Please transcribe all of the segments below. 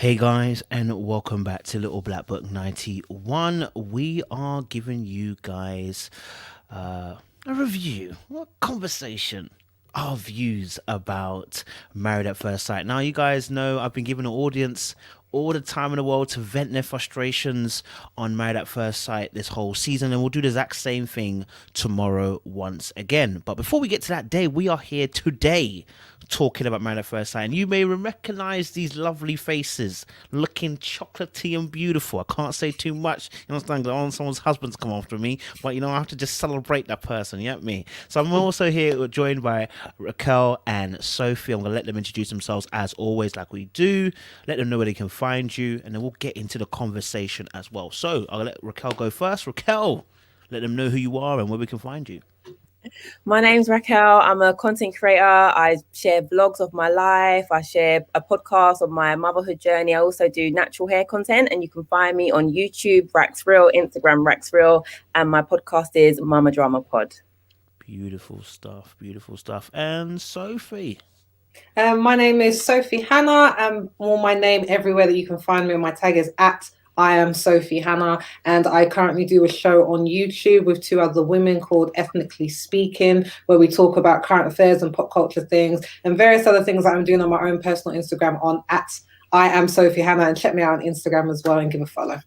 Hey guys, and welcome back to Little Black Book 91. We are giving you guys a review, a conversation, our views about Married at First Sight. Now, you guys know I've been giving the audience all the time in the world to vent their frustrations on Married at First Sight this whole season, and we'll do the exact same thing tomorrow once again. But before we get to that day, we are here today talking about Married at First Sight, and you may recognize these lovely faces looking chocolatey and beautiful. I can't say too much, you understand, I don't want someone's husband to come after me, but I have to just celebrate that person, you get me? So I'm also here joined by Raquel and Sophie. I'm going to let them introduce themselves as always, like we do, let them know where they can find you, and then we'll get into the conversation as well. So I'll let Raquel go first. Raquel, let them know who you are and where we can find you. My name's Raquel. I'm a content creator. I share vlogs of my life. I share a podcast of my motherhood journey. I also do natural hair content, and you can find me on YouTube, Rax Real, Instagram, Rax Real, and my podcast is Mama Drama Pod. Beautiful stuff, beautiful stuff. And Sophie. My name is Sophie Hannah. My name everywhere that you can find me. My tag is at I am Sophie Hannah, and I currently do a show on YouTube with two other women called Ethnically Speaking, where we talk about current affairs and pop culture things and various other things that I'm doing on my own personal Instagram on at I am Sophie Hannah, and check me out on Instagram as well and give a follow.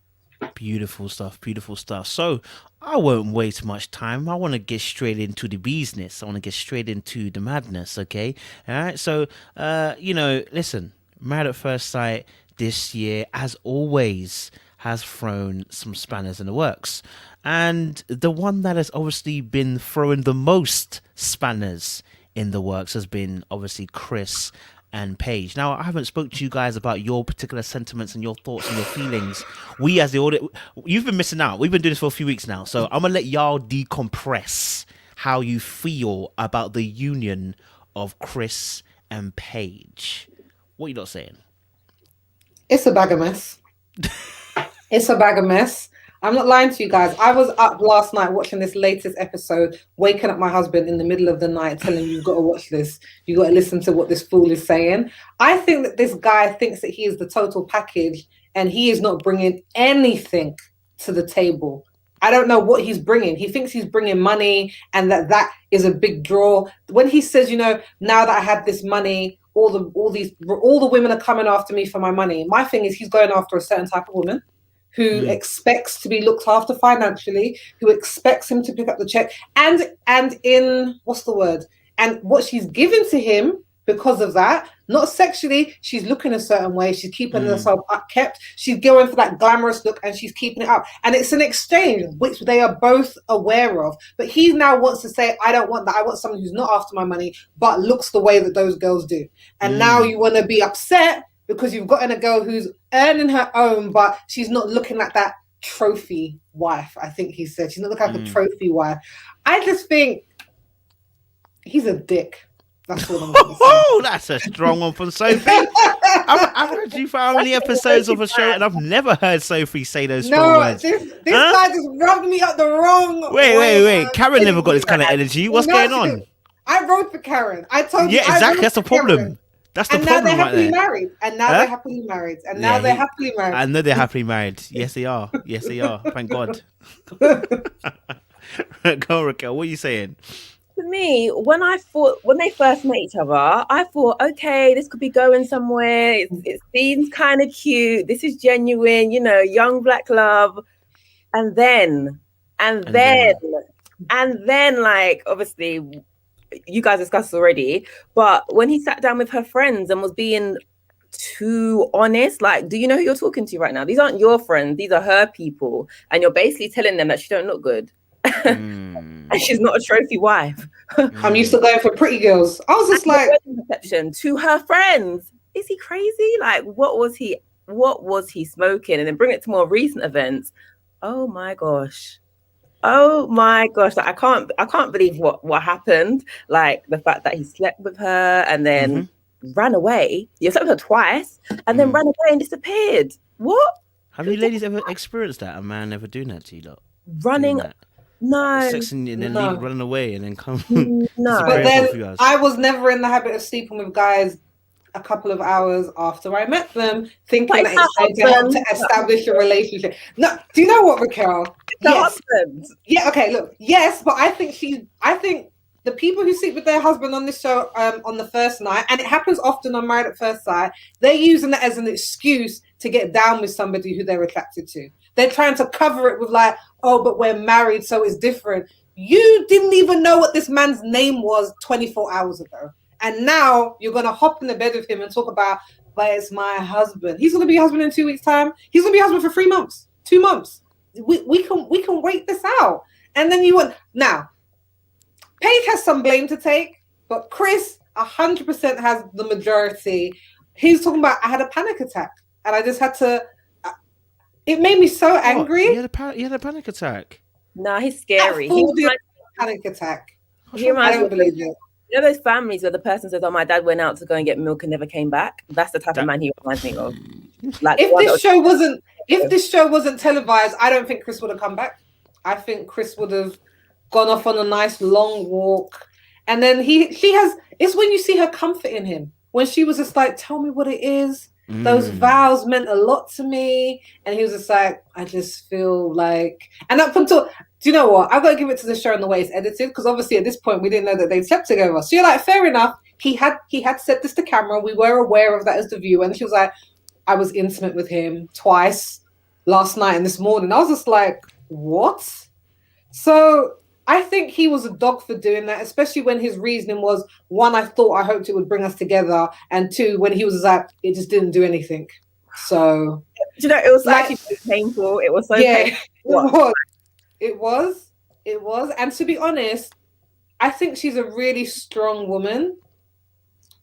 Beautiful stuff, beautiful stuff. So I won't waste much time. I want to get straight into the business. I want to get straight into the madness, okay? All right, so, listen, Married at First Sight this year, as always, has thrown some spanners in the works. And the one that has obviously been throwing the most spanners in the works has been obviously Chris and Paige. Now, I haven't spoke to you guys about your particular sentiments and your thoughts and your feelings. We as the audience, you've been missing out. We've been doing this for a few weeks now. So I'm going to let y'all decompress how you feel about the union of Chris and Paige. What are you not saying? It's a bag of mess. It's a bag of mess. I'm not lying to you guys. I was up last night watching this latest episode, waking up my husband in the middle of the night, telling him, you've got to watch this. You've got to listen to what this fool is saying. I think that this guy thinks that he is the total package, and he is not bringing anything to the table. I don't know what he's bringing. He thinks he's bringing money, and that is a big draw. When he says, now that I have this money, all the women are coming after me for my money. My thing is, he's going after a certain type of woman who expects to be looked after financially, who expects him to pick up the check, and in what's the word? And what she's given to him because of that, not sexually, she's looking a certain way, she's keeping herself kept, she's going for that glamorous look, and she's keeping it up. And it's an exchange which they are both aware of. But he now wants to say, I don't want that. I want someone who's not after my money, but looks the way that those girls do. And now you want to be upset because you've gotten a girl who's earning her own, but she's not looking like that trophy wife, I think he said. She's not looking like a trophy wife. I just think he's a dick. That's all I'm going to say. Oh, that's a strong one from Sophie. I've heard you for how many episodes of a show, and I've never heard Sophie say those strong words. This guy just rubbed me up the wrong way. Wait. Karen never got this kind of energy. What's going on? I wrote for Karen. I told you. Yeah, exactly. That's the problem. Karen. That's the problem right there. And now they're happily married. And now they're happily married. I know they're happily married. Yes, they are. Yes, they are. Thank God. Go on, Raquel. What are you saying? For me, when they first met each other, I thought, okay, this could be going somewhere. It seems kind of cute. This is genuine, young black love. And then, like, obviously, you guys discussed already, but when he sat down with her friends and was being too honest, like, do you know who you're talking to right now? These aren't your friends. These are her people. And you're basically telling them that she don't look good. And she's not a trophy wife. I'm used to going for pretty girls. I was just like, perception to her friends. Is he crazy? Like, what was he smoking? And then bring it to more recent events. Oh my gosh. Like, I can't believe what happened. Like the fact that he slept with her and then ran away. You slept with her twice and then ran away and disappeared. What? Have you ladies ever experienced that? A man ever doing that to you lot? Running? No. Sexing and then running away and then come. No. But then I was never in the habit of sleeping with guys a couple of hours after I met them, thinking But that it's it's going to help to establish a relationship. No, do you know what, Raquel? the husband. Yeah, okay, look, yes, but I think the people who sleep with their husband on this show on the first night, and it happens often on Married at First Sight, they're using that as an excuse to get down with somebody who they're attracted to. They're trying to cover it with like, oh, but we're married, so it's different. You didn't even know what this man's name was 24 hours ago. And now you're going to hop in the bed with him and talk about, but it's my husband. He's going to be husband in 2 weeks' time. He's going to be husband for 3 months, 2 months. We can wait this out. And then you want, now, Paige has some blame to take, but Chris 100% has the majority. He's talking about, I had a panic attack and I just had to, it made me so angry. He had a panic attack. No, he's scary. He was a panic attack. He reminds I don't believe it. You know those families where the person says, "Oh, my dad went out to go and get milk and never came back." That's the type of man he reminds me of. Like, if this show wasn't televised, I don't think Chris would have come back. I think Chris would have gone off on a nice long walk, and then it's when you see her comforting him when she was just like, "Tell me what it is." Those vows meant a lot to me, and he was just like, "I just feel like," and up until. Do you know what? I've got to give it to the show and the way it's edited, because obviously at this point we didn't know that they'd slept together. So you're like, fair enough. He had said this to camera. We were aware of that as the viewer. And she was like, I was intimate with him twice last night and this morning. I was just like, what? So I think he was a dog for doing that, especially when his reasoning was, one, I hoped it would bring us together, and two, when he was like, it just didn't do anything. So do you know, it was actually so painful. It was so painful. It was. And to be honest, I think she's a really strong woman,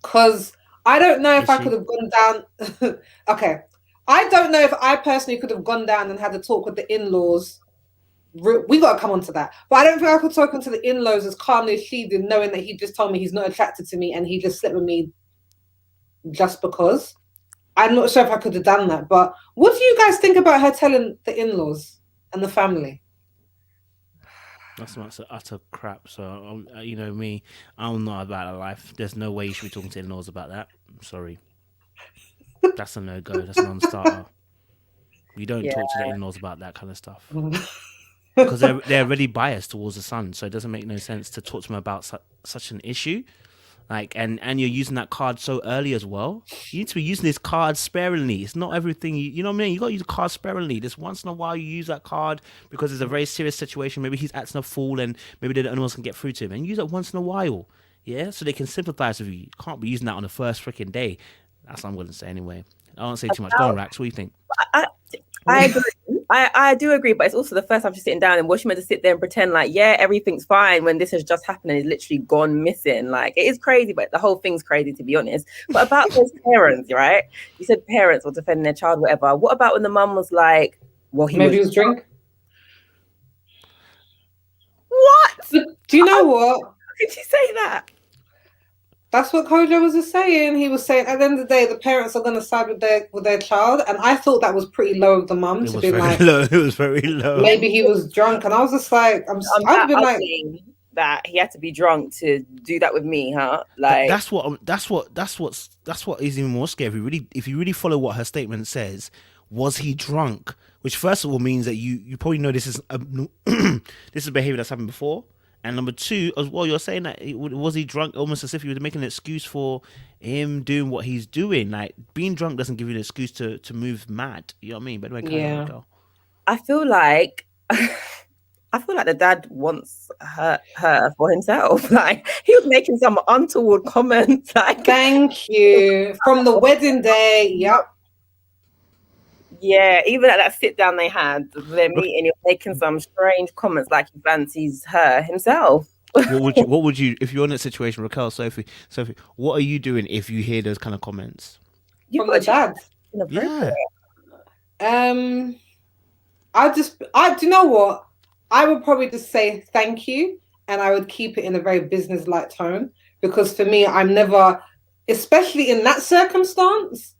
because I don't know if I could have gone down. Okay. I don't know if I personally could have gone down and had a talk with the in-laws. We got to come on to that. But I don't think I could talk to the in-laws as calmly as she did, knowing that he just told me he's not attracted to me and he just slept with me just because. I'm not sure if I could have done that. But what do you guys think about her telling the in-laws and the family? That's utter crap. So, you know me, I'm not about that life. There's no way you should be talking to in-laws about that. I'm sorry. That's a no-go. That's a non-starter. You don't talk to the in-laws about that kind of stuff. Because they're already biased towards the son. So it doesn't make no sense to talk to them about such an issue. Like, and you're using that card so early as well. You need to be using this card sparingly. It's not everything. You know what I mean? You got to use the card sparingly. Just once in a while you use that card because it's a very serious situation. Maybe he's acting a fool and maybe the animals can get through to him. And use it once in a while. Yeah? So they can sympathize with you. You can't be using that on the first freaking day. That's what I'm going to say anyway. I won't say too much. Go on, Rax. What do you think? I agree. I do agree, but it's also the first time she's sitting down, and was she meant to sit there and pretend like, yeah, everything's fine when this has just happened and it's literally gone missing? Like, it is crazy, but the whole thing's crazy, to be honest. But about those parents, right? You said parents were defending their child, whatever. What about when the mum was like, well, he was drunk? What? Do you know what? How did you say that? That's what Kojo was just saying. He was saying at the end of the day, the parents are going to side with their child, and I thought that was pretty low of the mum to be like, low. It was very low. Maybe he was drunk, and I was just like, I've been like that he had to be drunk to do that with me, huh? Like that's what is even more scary. If you really follow what her statement says, was he drunk? Which first of all means that you probably know this is this is behavior that's happened before. And number two, as well, you're saying that was he drunk, almost as if he was making an excuse for him doing what he's doing. Like, being drunk doesn't give you an excuse to move mad. You know what I mean? But anyway, I feel like the dad wants her for himself. Like, he was making some untoward comments. Like, thank you. From the wedding day, yep. Yeah, even at that sit down they had, their meeting, he was making some strange comments like he fancies her himself. What would you if you're in that situation, Raquel, Sophie, what are you doing if you hear those kind of comments? From the dad? Yeah. Do you know what? I would probably just say thank you, and I would keep it in a very business-like tone, because for me, I'm never, especially in that circumstance,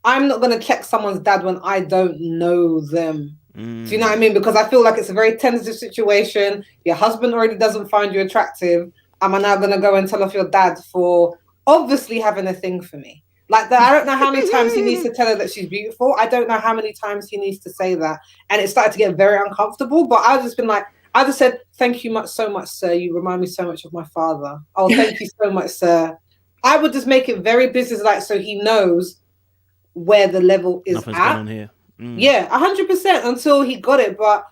I'm not going to check someone's dad when I don't know them. Do you know what I mean? Because I feel like it's a very tentative situation. Your husband already doesn't find you attractive. Am I now going to go and tell off your dad for obviously having a thing for me? Like I don't know how many times he needs to tell her that she's beautiful. I don't know how many times he needs to say that. And it started to get very uncomfortable. But I've just been like, I just said, thank you so much, sir. You remind me so much of my father. Oh, thank you so much, sir. I would just make it very business-like so he knows where the level is Nothing's at. going on here. Yeah, 100% until he got it. But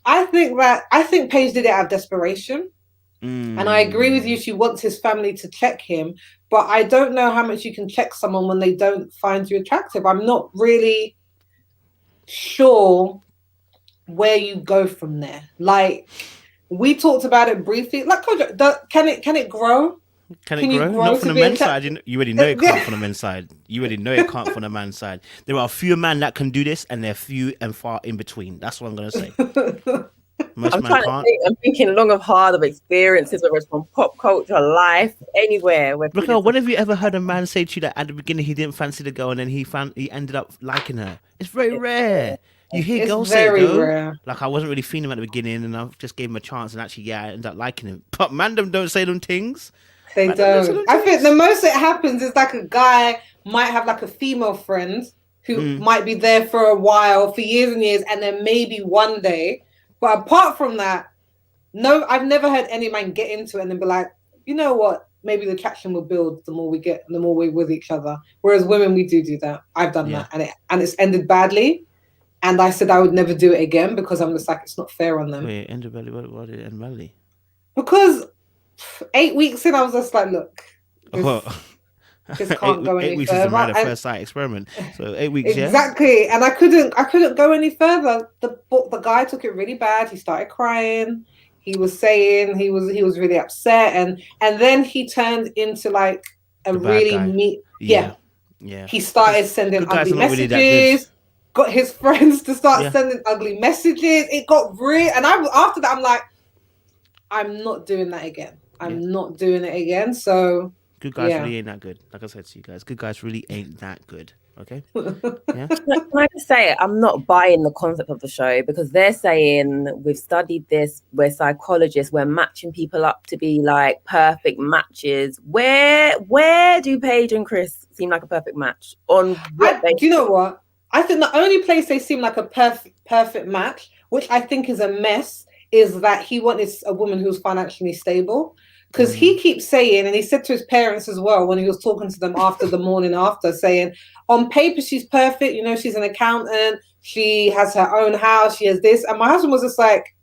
I think Paige did it out of desperation. And I agree with you. She wants his family to check him. But I don't know how much you can check someone when they don't find you attractive. I'm not really sure where you go from there. Like, we talked about it briefly. Like, can it grow? Can it grow? Not from the men's side. You already know it can't from the men's side. You already know it can't from the man's side. There are a few men that can do this, and they're few and far in between. That's what I'm going to say. Most men can't. I'm thinking long and hard of experiences, whether it's from pop culture, life, anywhere. Look, when have you ever heard a man say to you that at the beginning he didn't fancy the girl and then he ended up liking her? It's very rare. You hear girls say it though. Rare. Like, I wasn't really feeling him at the beginning and I just gave him a chance and actually, I ended up liking him. But man, them don't say them things. They don't. I think the most it happens is like a guy might have like a female friend who might be there for a while, for years and years, and then maybe one day. But apart from that, no, I've never heard any man get into it and then be like, you know what? Maybe the attraction will build the more we're with each other. Whereas women, we do that. I've done that, and it's ended badly. And I said I would never do it again because I'm just like, it's not fair on them. Wait, ended badly? Why did it end badly? Because 8 weeks in, I was just like, look, this can't go any further. 8 weeks is a matter of first sight experiment. So 8 weeks, exactly. And I couldn't go any further. The guy took it really bad. He started crying. He was saying he was really upset, and then he turned into like a really Yeah. He started sending ugly messages. Really got his friends to start sending ugly messages. It got real, and after that, I'm like, I'm not doing that again. I'm not doing it again. So good guys really ain't that good. Like I said to you guys, good guys really ain't that good. Okay. Yeah. Can I just say, I'm not buying the concept of the show because they're saying we've studied this. We're psychologists. We're matching people up to be like perfect matches. Where do Paige and Chris seem like a perfect match? Do you know what? I think the only place they seem like a perfect match, which I think is a mess, is that he wanted a woman who's financially stable. Because he keeps saying, and he said to his parents as well when he was talking to them after the morning after, saying, on paper, she's perfect. You know, she's an accountant. She has her own house. She has this. And my husband was just like,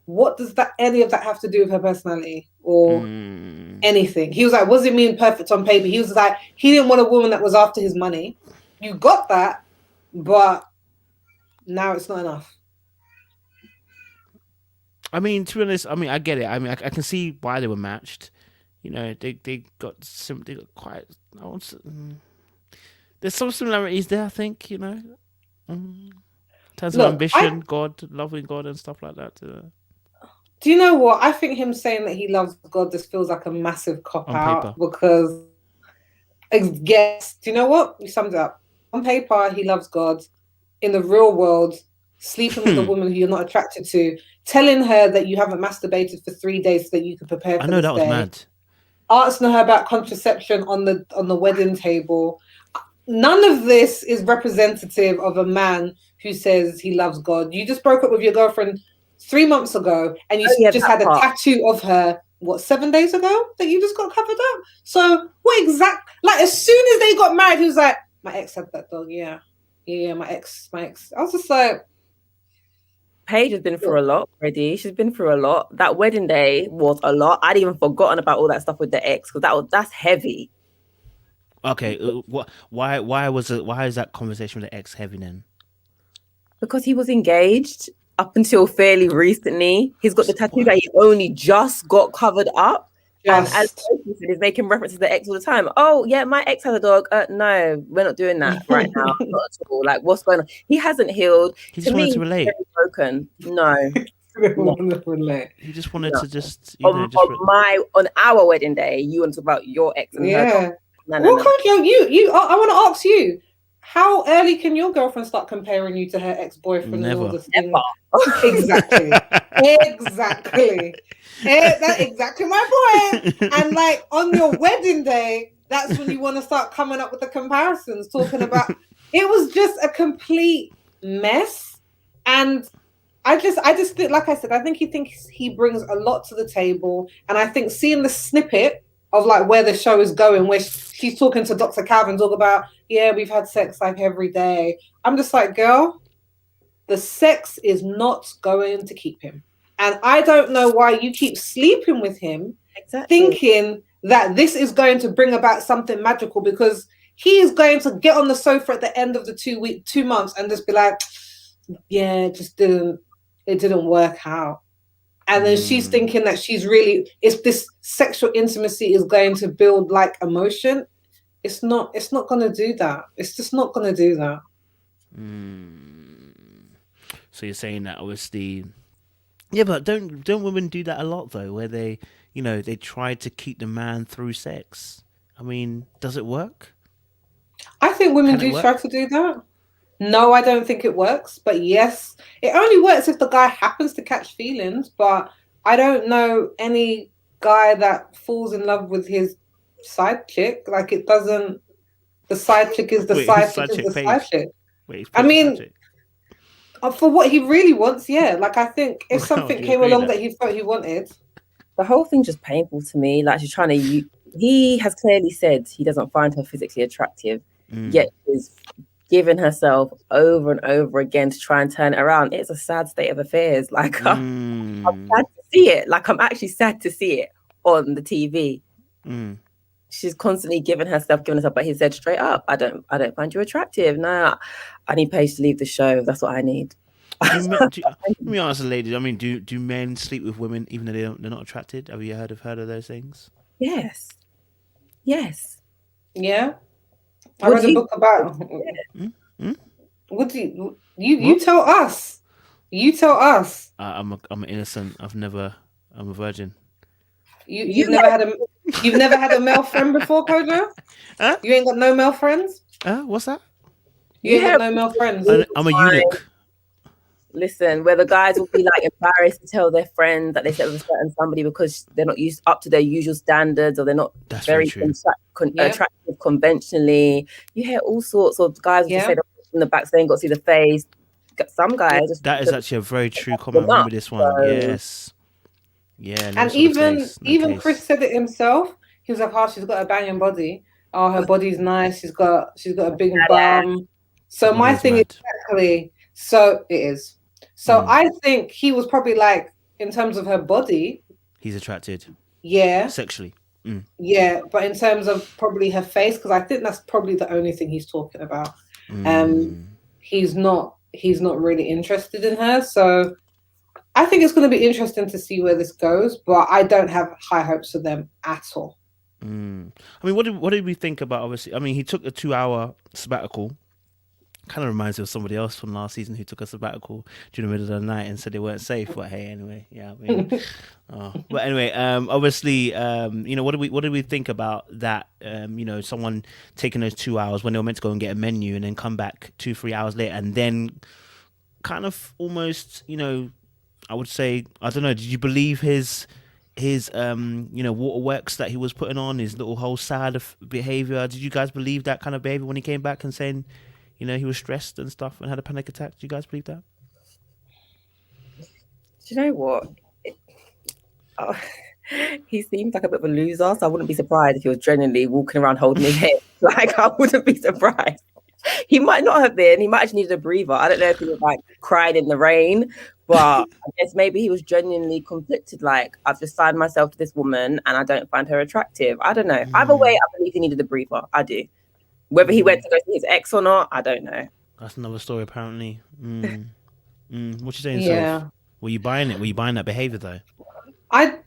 what does any of that have to do with her personality or anything? He was like, what does it mean perfect on paper? He was like, he didn't want a woman that was after his money. You got that, but now it's not enough. I mean, to be honest, I get it. I mean, I can see why they were matched. You know, they got quite. There's some similarities there, I think. You know, in terms of ambition, loving God, and stuff like that. Do you know what? I think him saying that he loves God just feels like a massive cop out because, yes, do you know what? You summed it up. On paper, he loves God. In the real world, sleeping with a woman who you're not attracted to, telling her that you haven't masturbated for 3 days so that you could prepare for I know that was mad. Asking her about contraception on the wedding table. None of this is representative of a man who says he loves God. You just broke up with your girlfriend 3 months ago, and you just had a tattoo of her, 7 days ago that you just got covered up. So what exact? Like, as soon as they got married, he was like, my ex had that dog. Yeah, my ex. I was just like, Paige has been through a lot already. She's been through a lot. That wedding day was a lot. I'd even forgotten about all that stuff with the ex because that's heavy. Okay, why is that conversation with the ex heavy then? Because he was engaged up until fairly recently. He's got the tattoo that he only just got covered up. And as he said, he's making references to the ex all the time. Oh, yeah, my ex has a dog. No, we're not doing that right now. Not at all. Like, what's going on? He hasn't healed. He just wanted to relate. He's very broken. No. He just wanted to just... on our wedding day, you want to talk about your ex and her dog. No. I want to ask you, how early can your girlfriend start comparing you to her ex-boyfriend? Never. Exactly. That's exactly my point. And like on your wedding day, that's when you want to start coming up with the comparisons, talking about it was just a complete mess. And I just think, like I said, I think he thinks he brings a lot to the table. And I think seeing the snippet of like where the show is going, where she's talking to Dr. Calvin, talk about, yeah, we've had sex like every day. I'm just like, girl, the sex is not going to keep him. And I don't know why you keep sleeping with him, thinking that this is going to bring about something magical, because he is going to get on the sofa at the end of the 2 months and just be like, yeah, it didn't work out. And then she's thinking that if this sexual intimacy is going to build like emotion, it's not going to do that. It's just not going to do that. So you're saying that obviously, yeah, but don't women do that a lot though, where they try to keep the man through sex? I mean, does it work? I think women do try to do that. No, I don't think it works. But yes, it only works if the guy happens to catch feelings. But I don't know any guy that falls in love with his side chick. Like, it doesn't. The side chick is the side chick is the side chick. I mean, for what he really wants, yeah. Like, I think if something came along that he thought he wanted. The whole thing's just painful to me. Like, she's trying to. He has clearly said he doesn't find her physically attractive, yet he's given herself over and over again to try and turn it around. It's a sad state of affairs. Like, I'm sad to see it. Like, I'm actually sad to see it on the TV. She's constantly giving herself, but he said straight up, I don't find you attractive. No, I need Paige to leave the show. That's what I need. Let me ask the ladies. I mean, do men sleep with women even though they're not attracted? Have you heard of those things? Yes. Yeah. I read a book about. What do you tell us? You tell us. I'm innocent. I'm a virgin. You've never had a male friend before, Kojo? Huh? You ain't got no male friends? What's that? You ain't got no male friends. I'm a eunuch. Listen, where the guys will be like embarrassed to tell their friends that they slept with a certain somebody because they're not used up to their usual standards, or they're not very attractive conventionally. You hear all sorts of guys who just say in the back, so they ain't got to see the face. Some guys. That is actually a very true comment. I remember this one. Yes. Yeah. And even Chris said it himself. He was like, "Oh, she's got a banging body. Oh, her body's nice. She's got a big bum." So my thing is exactly. So it is. So I think he was probably like, in terms of her body, he's attracted. Yeah. Sexually. Yeah, but in terms of probably her face, because I think that's probably the only thing he's talking about. He's not really interested in her. So I think it's going to be interesting to see where this goes, but I don't have high hopes for them at all. I mean, what did we think about, obviously? I mean, he took a 2-hour sabbatical. Kind of reminds me of somebody else from last season who took a sabbatical during the middle of the night and said they weren't safe. But hey, anyway, yeah. I mean, but anyway, obviously, what did we think about that? Someone taking those 2 hours when they were meant to go and get a menu and then come back 2-3 hours later, and then kind of almost, I would say, I don't know. Did you believe his waterworks that he was putting on, his little whole side of behavior? Did you guys believe that kind of behavior when he came back and saying, he was stressed and stuff and had a panic attack? Do you guys believe that? Do you know what? He seems like a bit of a loser, so I wouldn't be surprised if he was genuinely walking around holding his head. Like, I wouldn't be surprised. He might not have been. He might actually needed a breather. I don't know if he was like crying in the rain, but I guess maybe he was genuinely conflicted. Like, I've just signed myself to this woman and I don't find her attractive. I don't know. Either way, I believe he needed a breather. I do. Whether he went to go see his ex or not, I don't know. That's another story, apparently. What you saying, yeah. Soph? Were you buying it? Were you buying that behavior, though? I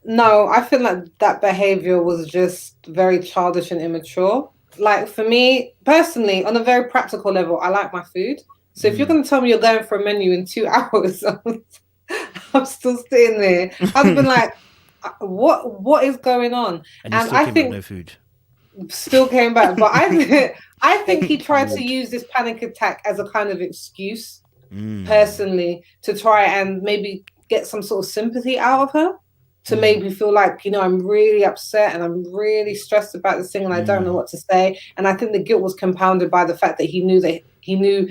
feel like that behavior was just very childish and immature. Like, for me, personally, on a very practical level, I like my food. So if you're going to tell me you're going for a menu in 2 hours, I'm still sitting there. I've been like, what is going on? And I think no food. Still came back, but I think he tried to use this panic attack as a kind of excuse, personally, to try and maybe get some sort of sympathy out of her. to make me feel like, I'm really upset and I'm really stressed about this thing and I don't know what to say. And I think the guilt was compounded by the fact that he knew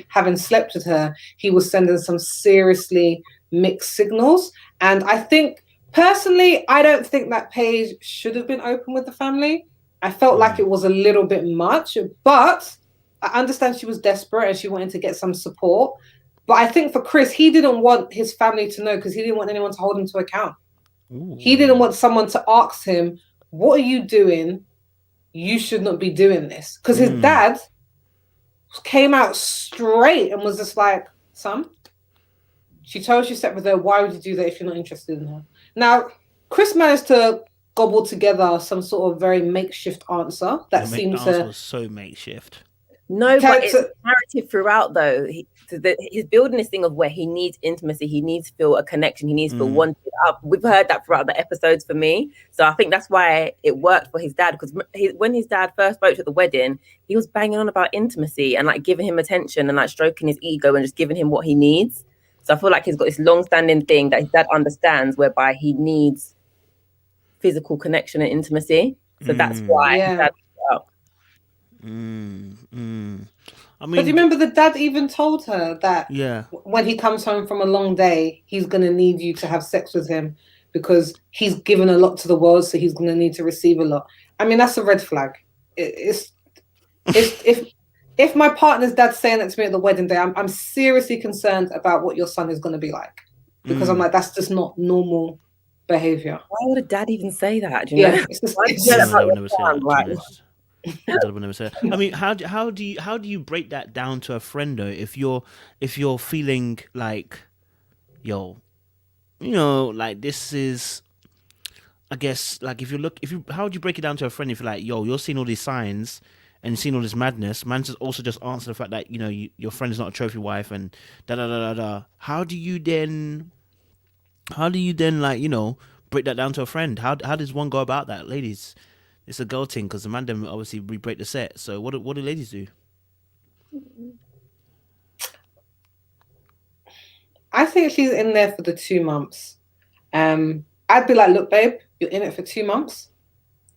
having slept with her, he was sending some seriously mixed signals. And I think, personally, I don't think that Paige should have been open with the family. I felt like it was a little bit much, but I understand she was desperate and she wanted to get some support. But I think for Chris, he didn't want his family to know because he didn't want anyone to hold him to account. Ooh. He didn't want someone to ask him, what are you doing? You should not be doing this. Because his dad came out straight and was just like, son, she told you to step with her. Why would you do that if you're not interested in her? Now, Chris managed to gobble together some sort of very makeshift answer that seemed to... The answer was so makeshift. No, but it's narrative throughout, though. He's building this thing of where he needs intimacy, he needs to feel a connection, he needs to feel wanted up. We've heard that throughout the episodes for me. So I think that's why it worked for his dad, because when his dad first spoke at the wedding, he was banging on about intimacy and like giving him attention and like stroking his ego and just giving him what he needs. So I feel like he's got this long-standing thing that his dad understands, whereby he needs physical connection and intimacy. So that's why his dad I mean, but do you remember the dad even told her that when he comes home from a long day, he's going to need you to have sex with him because he's given a lot to the world, so he's going to need to receive a lot. I mean, that's a red flag. If my partner's dad's saying that to me at the wedding day, I'm seriously concerned about what your son is going to be like, because I'm like, that's just not normal behavior. Why would a dad even say that? Do you know? I mean, how do you break that down to a friend though? If you're feeling like, like this is, I guess, like how would you break it down to a friend if you're like, you're seeing all these signs and seeing all this madness? Man, also just answer the fact that your friend is not a trophy wife and da da da da da. How do you then like break that down to a friend? How does one go about that, ladies? It's a girl thing because the man them obviously break the set. So what do ladies do? I think she's in there for the 2 months. I'd be like, look, babe, you're in it for 2 months.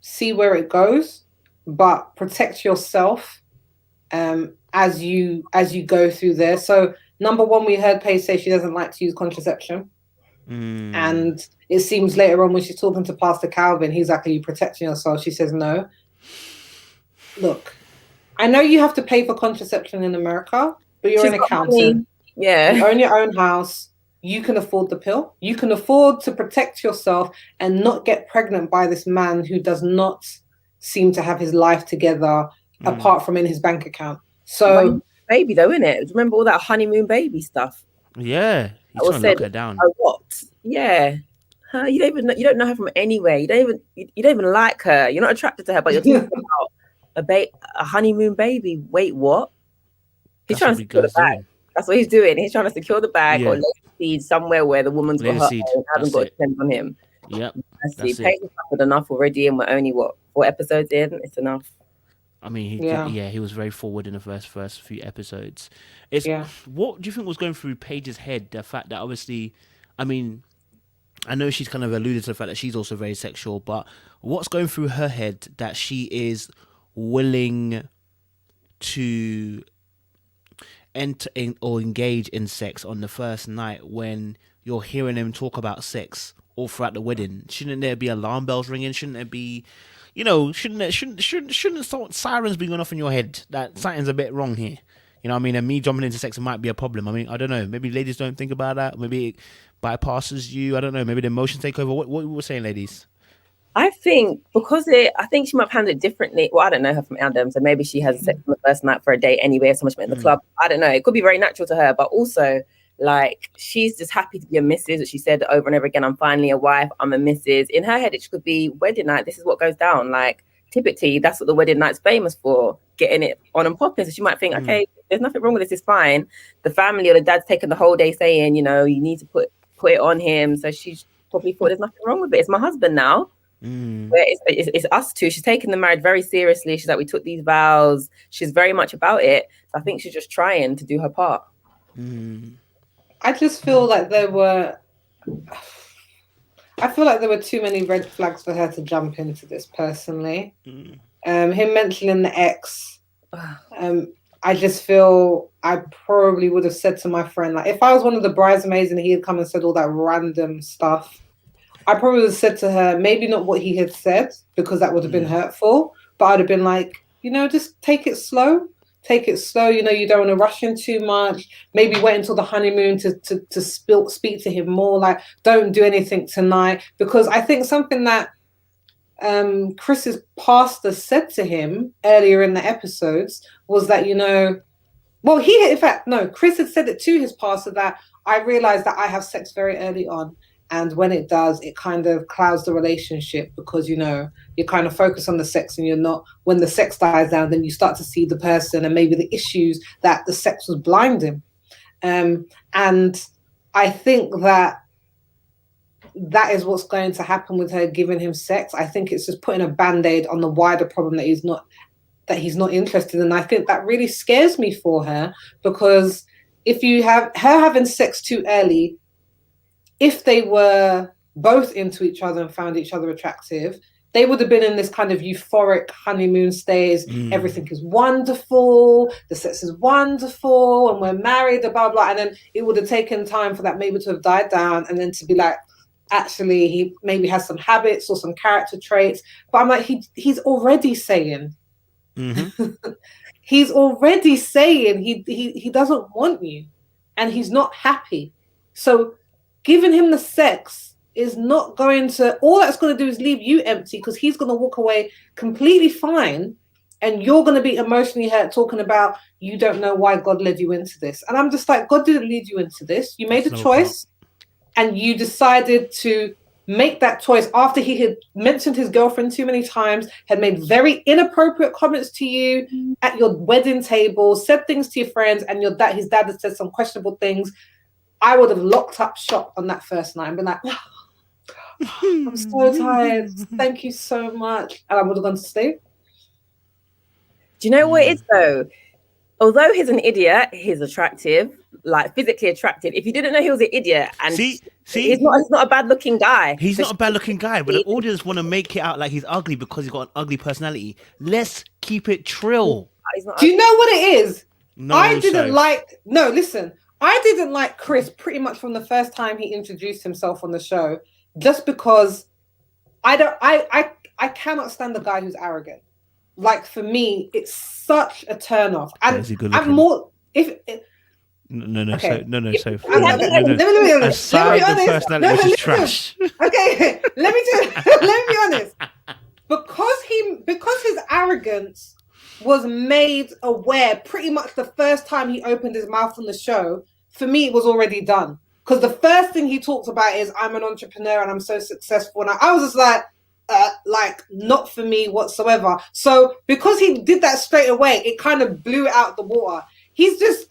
See where it goes, but protect yourself as you go through there. So number one, we heard Paige say she doesn't like to use contraception. And it seems later on when she's talking to Pastor Calvin, he's like, are you protecting yourself? She says no. Look, I know you have to pay for contraception in America, but you're an accountant. Yeah. You own your own house. You can afford the pill. You can afford to protect yourself and not get pregnant by this man who does not seem to have his life together apart from in his bank account. So baby though, innit? Remember all that honeymoon baby stuff? Yeah. He's trying to lock her down. What? Yeah. You don't know her from anywhere. You don't even like her. You're not attracted to her, but you're talking about a honeymoon baby. Wait, what? He's trying to secure the bag. That's what he's doing. He's trying to secure the bag or lay seed somewhere where the woman's got her own, hasn't got to depend on him. Yep. Paige has suffered enough already, and we're only 4 episodes in. It's enough. I mean, he was very forward in the first few episodes. What do you think was going through Paige's head? The fact that obviously, I mean, I know she's kind of alluded to the fact that she's also very sexual, but what's going through her head that she is willing to enter in or engage in sex on the first night when you're hearing them talk about sex all throughout the wedding? Shouldn't there be alarm bells ringing? Shouldn't there be, shouldn't sirens be going off in your head that something's a bit wrong here? You know what I mean? And me jumping into sex might be a problem. I mean, I don't know. Maybe ladies don't think about that. Maybe it bypasses you. I don't know. Maybe the emotions take over. What were we saying, ladies? I think I think she might have handled it differently. Well, I don't know her from Adam, so maybe she has sex on the first night for a date anyway, so much met in the club. I don't know. It could be very natural to her, but also, like, she's just happy to be a missus. As she said over and over again, I'm finally a wife, I'm a missus. In her head, it could be wedding night. This is what goes down. Like, typically, that's what the wedding night's famous for, getting it on and popping. So she might think, okay, there's nothing wrong with this, it's fine. The family or the dad's taken the whole day saying, you need to put it on him. So she's probably thought there's nothing wrong with it. It's my husband now. Where it's us two. She's taking the marriage very seriously. She's like, we took these vows. She's very much about it. So I think she's just trying to do her part. I just feel like I I feel like there were too many red flags for her to jump into this personally. Him mentioning the ex, I just feel I probably would have said to my friend, like, if I was one of the bridesmaids and he had come and said all that random stuff, I probably would have said to her, maybe not what he had said, because that would have been hurtful, but I'd have been like, just take it slow. Take it slow. You don't want to rush in too much. Maybe wait until the honeymoon to speak to him more. Like, don't do anything tonight. Because I think something that Chris's pastor said to him earlier in the episodes was that, Chris had said it to his pastor that I realized that I have sex very early on. And when it does, it kind of clouds the relationship because, you kind of focus on the sex and you're not, when the sex dies down, then you start to see the person and maybe the issues that the sex was blinding. And I think that is what's going to happen with her giving him sex. I think it's just putting a Band-Aid on the wider problem that he's not interested in. I think that really scares me for her, because if you have her having sex too early, if they were both into each other and found each other attractive, they would have been in this kind of euphoric honeymoon stage. Everything is wonderful, the sex is wonderful, and we're married, blah, blah. And then it would have taken time for that maybe to have died down, and then to be like, actually, he maybe has some habits or some character traits. But I'm like, he's already saying, he's already saying he doesn't want you, and he's not happy. So giving him the sex is not going to, all that's going to do is leave you empty, because he's going to walk away completely fine, and you're going to be emotionally hurt talking about you don't know why God led you into this. And I'm just like, God didn't lead you into this. You made a choice, and you decided to make that choice after he had mentioned his girlfriend too many times, had made very inappropriate comments to you at your wedding table, said things to your friends, and his dad had said some questionable things. I would have locked up shop on that first night and been like, I'm so tired. Thank you so much. And I would have gone to sleep. Do you know what it is though? Although he's an idiot, he's attractive, like physically attractive. If you didn't know he was an idiot, and see, he's not a bad looking guy. He's not a bad looking guy, but the audience want to make it out like he's ugly because he's got an ugly personality. Let's keep it trill. Do you know what it is? No, I didn't like Chris pretty much from the first time he introduced himself on the show, just because I cannot stand the guy who's arrogant. Like, for me, it's such a turn off. And I'm more No. Okay. Let me be honest. Aside the personality, which is trash. Okay, let me be honest. Because his arrogance was made aware pretty much the first time he opened his mouth on the show, for me, it was already done. Because the first thing he talked about is, I'm an entrepreneur and I'm so successful. And I was just like, not for me whatsoever. So because he did that straight away, it kind of blew it out the water. He's just,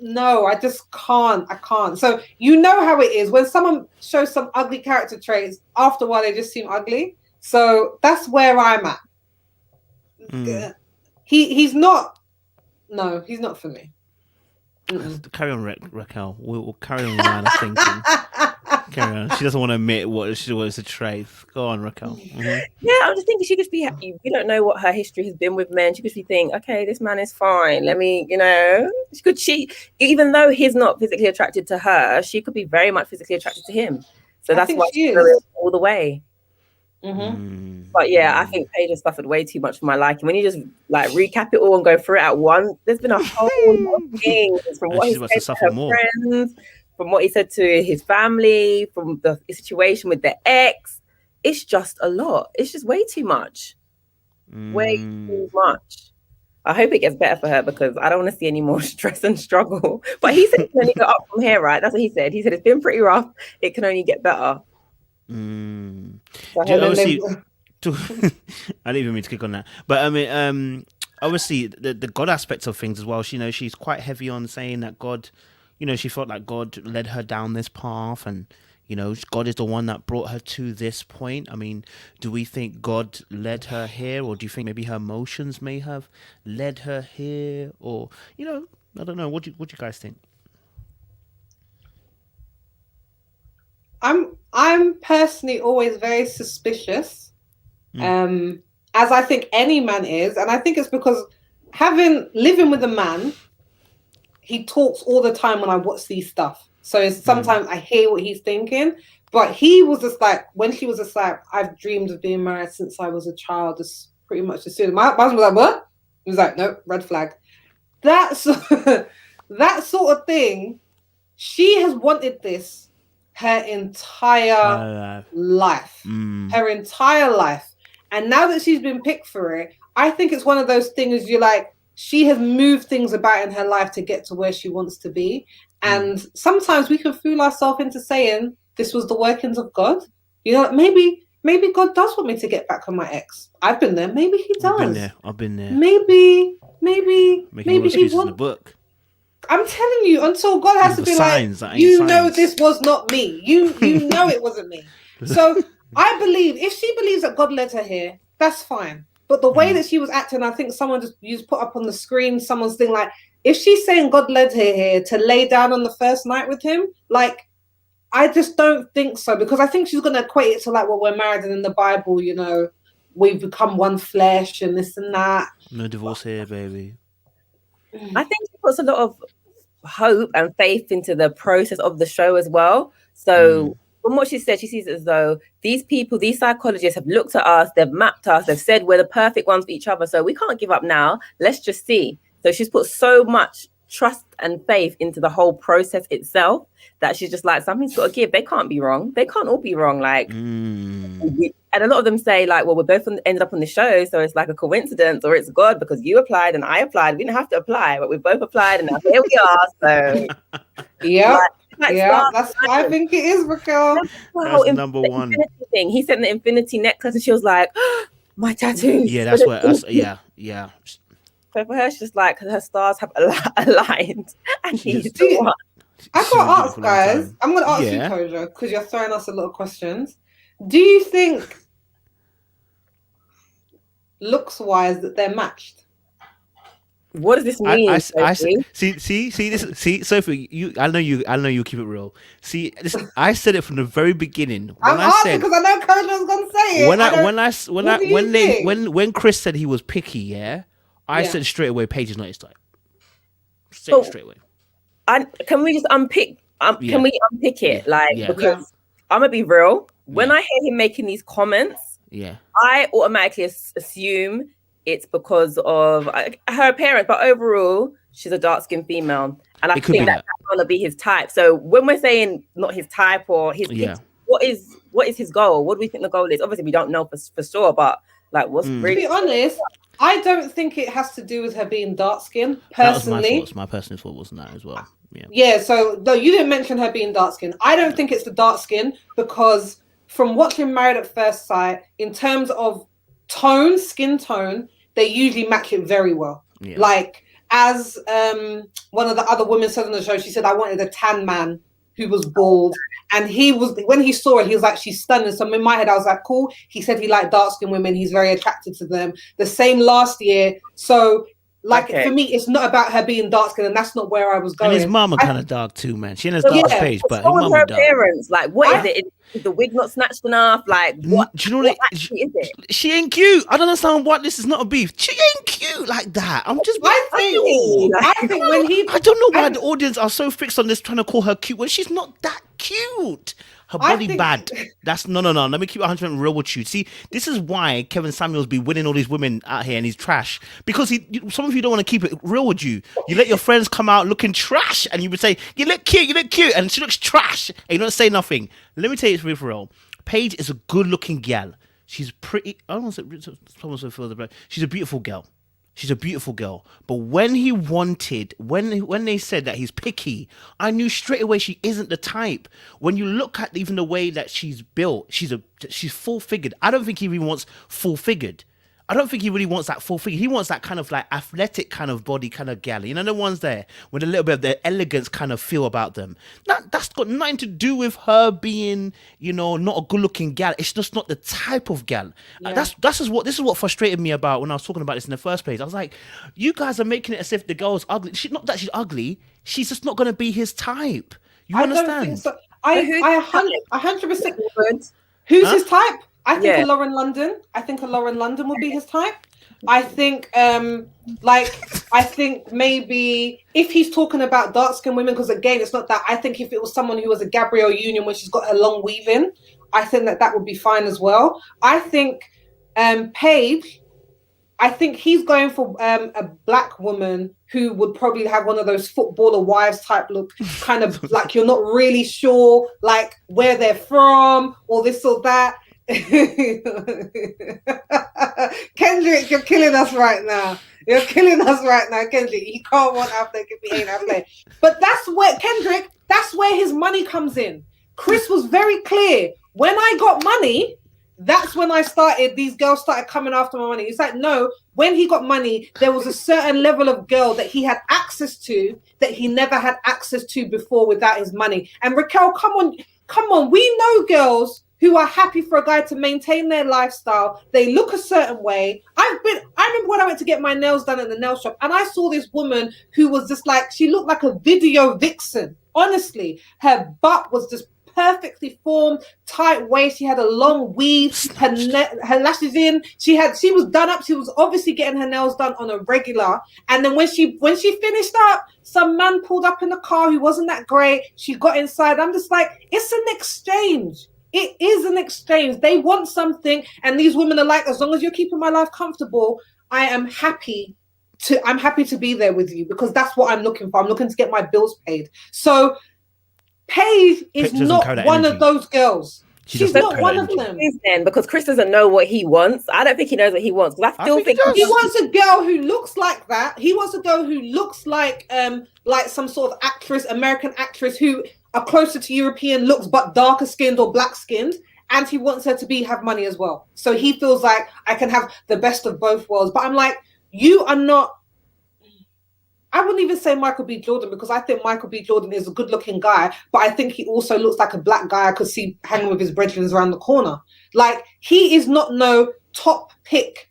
no, I just can't. I can't. So you know how it is when someone shows some ugly character traits, after a while they just seem ugly. So that's where I'm at. He's not for me. Carry on, Raquel. We'll carry on line of thinking. Carry on. She doesn't want to admit what she was a trait. Go on, Raquel. Yeah, I'm just thinking she could be happy. We don't know what her history has been with men. She could be thinking, okay, this man is fine. Let me, even though he's not physically attracted to her, she could be very much physically attracted to him. So that's why she's all the way. But yeah, I think Paige has suffered way too much for my liking. When you just like recap it all and go through it at once, there's been a whole lot of things from what he said to her friends, from what he said to his family, from the situation with the ex. It's just a lot. It's just way too much. Way too much. I hope it gets better for her, because I don't want to see any more stress and struggle. But he said it can only go up from here, right? That's what he said. He said it's been pretty rough. It can only get better. Obviously, I didn't even mean to click on that, but I mean, obviously the God aspects of things as well. She's quite heavy on saying that God, she felt like God led her down this path, and God is the one that brought her to this point. I mean, do we think God led her here, or do you think maybe her emotions may have led her here, or I don't know. What do you guys think? I'm personally always very suspicious, as I think any man is, and I think it's because living with a man, he talks all the time when I watch these stuff. So sometimes I hear what he's thinking, but he was just like, when she was just like, I've dreamed of being married since I was a child. Just pretty much as soon. My husband was like, what? He was like, no, red flag. That's that sort of thing. She has wanted this her entire life. Her entire life. And now that she's been picked for it, I think it's one of those things you're like, she has moved things about in her life to get to where she wants to be. And sometimes we can fool ourselves into saying this was the workings of God. You know, maybe God does want me to get back on my ex. I've been there. Maybe he does. I've been there. Maybe he wants. In the book. I'm telling you, until God has to be like, you know, this was not me. You know it wasn't me. So I believe, if she believes that God led her here, that's fine. But the way that she was acting, I think someone just put up on the screen, someone's thing like, if she's saying God led her here to lay down on the first night with him, like, I just don't think so. Because I think she's going to equate it to like, well, we're married and in the Bible, you know, we've become one flesh and this and that. No divorce here, baby. I think she puts a lot of hope and faith into the process of the show as well. So from what she said, she sees it as though these people, these psychologists have looked at us, they've mapped us, they've said we're the perfect ones for each other. So we can't give up now. Let's just see. So she's put so much trust and faith into the whole process itself that she's just like, something's got to give. They can't be wrong. They can't all be wrong. Like, and a lot of them say like, well, we're both ended up on the show, so it's like a coincidence or it's God because you applied and I applied. We didn't have to apply, but we both applied and now here we are. So yeah. I think it is, Raquel. That's number one thing. He sent the infinity necklace and she was like, oh, my tattoos. Yeah, that's what. Yeah. So for her, she's just like, her stars have aligned, and he's the one. I gotta ask, guys. I'm gonna ask you, Koja, because you're throwing us a lot of questions. Do you think, looks-wise, that they're matched? What does this mean? See, Sophie. I know you keep it real. See, I said it from the very beginning. I'm asking because I know Koja was gonna say it. When Chris said he was picky, I said straight away, Paige is not his type. Straight away. Can we just unpick? Can we unpick it? Because I'm gonna be real. When I hear him making these comments, I automatically assume it's because of her appearance. But overall, she's a dark-skinned female, and I think that's gonna be his type. So when we're saying not his type or his, what is his goal? What do we think the goal is? Obviously, we don't know for sure, but like, what's really? To be honest, I don't think it has to do with her being dark-skinned, personally. My personal thought wasn't that as well. So though you didn't mention her being dark-skinned, I don't think it's the dark skin because from watching Married at First Sight, in terms of tone, skin tone, they usually match it very well. Like, as one of the other women said on the show, she said, I wanted a tan man who was bald. And when he saw her, he was like, she's stunning. So in my head, I was like, cool. He said he liked dark-skinned women. He's very attracted to them. The same last year. So, for me, it's not about her being dark-skinned, and that's not where I was going. And his mama kind of dark too, man. She ain't as dark as Paige, but his mama her dark. Appearance, like, what is it? Is the wig not snatched enough? Like, what? Do you know what actually is it? She ain't cute. I don't understand why this is not a beef. She ain't cute like that. I'm just. I think when he. I don't know why the audience are so fixed on this, trying to call her cute when she's not that cute. Her body bad. That's no. Let me keep 100% real with you. See, this is why Kevin Samuels be winning all these women out here and he's trash. Because some of you don't want to keep it real with you. You let your friends come out looking trash and you would say, you look cute, and she looks trash. And you don't say nothing. Let me tell you it's real. Paige is a good looking gal. She's pretty. I don't want to say she's a beautiful girl. She's a beautiful girl. But when they said that he's picky, I knew straight away she isn't the type. When you look at even the way that she's built, she's full-figured. I don't think he even wants full-figured. I don't think he really wants that full figure. He wants that kind of like athletic kind of body kind of gal. You know, the ones there with a little bit of the elegance kind of feel about them. That's got nothing to do with her being, you know, not a good looking gal. It's just not the type of gal. Yeah. This is what frustrated me about when I was talking about this in the first place. I was like, you guys are making it as if the girl's ugly. Not that she's ugly. She's just not going to be his type. You understand? I who's 100%. would? Who's his type? I think Yeah. a Lauren London. I think a Lauren London would be his type. I think I think maybe if he's talking about dark skinned women, because again, it's not that. I think if it was someone who was a Gabrielle Union when she's got her long weave in, I think that would be fine as well. I think Paige, I think he's going for a black woman who would probably have one of those footballer wives type look, kind of like you're not really sure like where they're from or this or that. Kendrick, you're killing us right now. You're killing us right now, Kendrick. You can't want Affleck if he ain't Affleck. But that's where Kendrick, that's where his money comes in. Chris was very clear. When I got money, that's when these girls started coming after my money. It's like, no, when he got money, there was a certain level of girl that he had access to that he never had access to before without his money. And Raquel, come on. We know girls who are happy for a guy to maintain their lifestyle. They look a certain way. I remember when I went to get my nails done at the nail shop and I saw this woman who was just like, she looked like a video vixen. Honestly, her butt was just perfectly formed, tight waist. She had a long weave, her lashes in. She was done up. She was obviously getting her nails done on a regular. And then when she finished up, some man pulled up in the car who wasn't that great. She got inside. I'm just like, it's an exchange. It is an exchange. They want something, and these women are like, as long as you're keeping my life comfortable, I'm happy to be there with you because that's what I'm looking for. I'm looking to get my bills paid. So Paige is not one of those girls. She's not one of them. Then because Chris doesn't know what he wants. I don't think he knows what he wants. I still think he wants a girl who looks like that. He wants a girl who looks like some sort of actress, American actress who are closer to European looks but darker skinned or black skinned. And he wants her to have money as well. So he feels like I can have the best of both worlds. But I'm like, you are not. I wouldn't even say Michael B. Jordan because I think Michael B. Jordan is a good-looking guy, but I think he also looks like a black guy I could see hanging with his brethren around the corner. Like, he is not no top pick,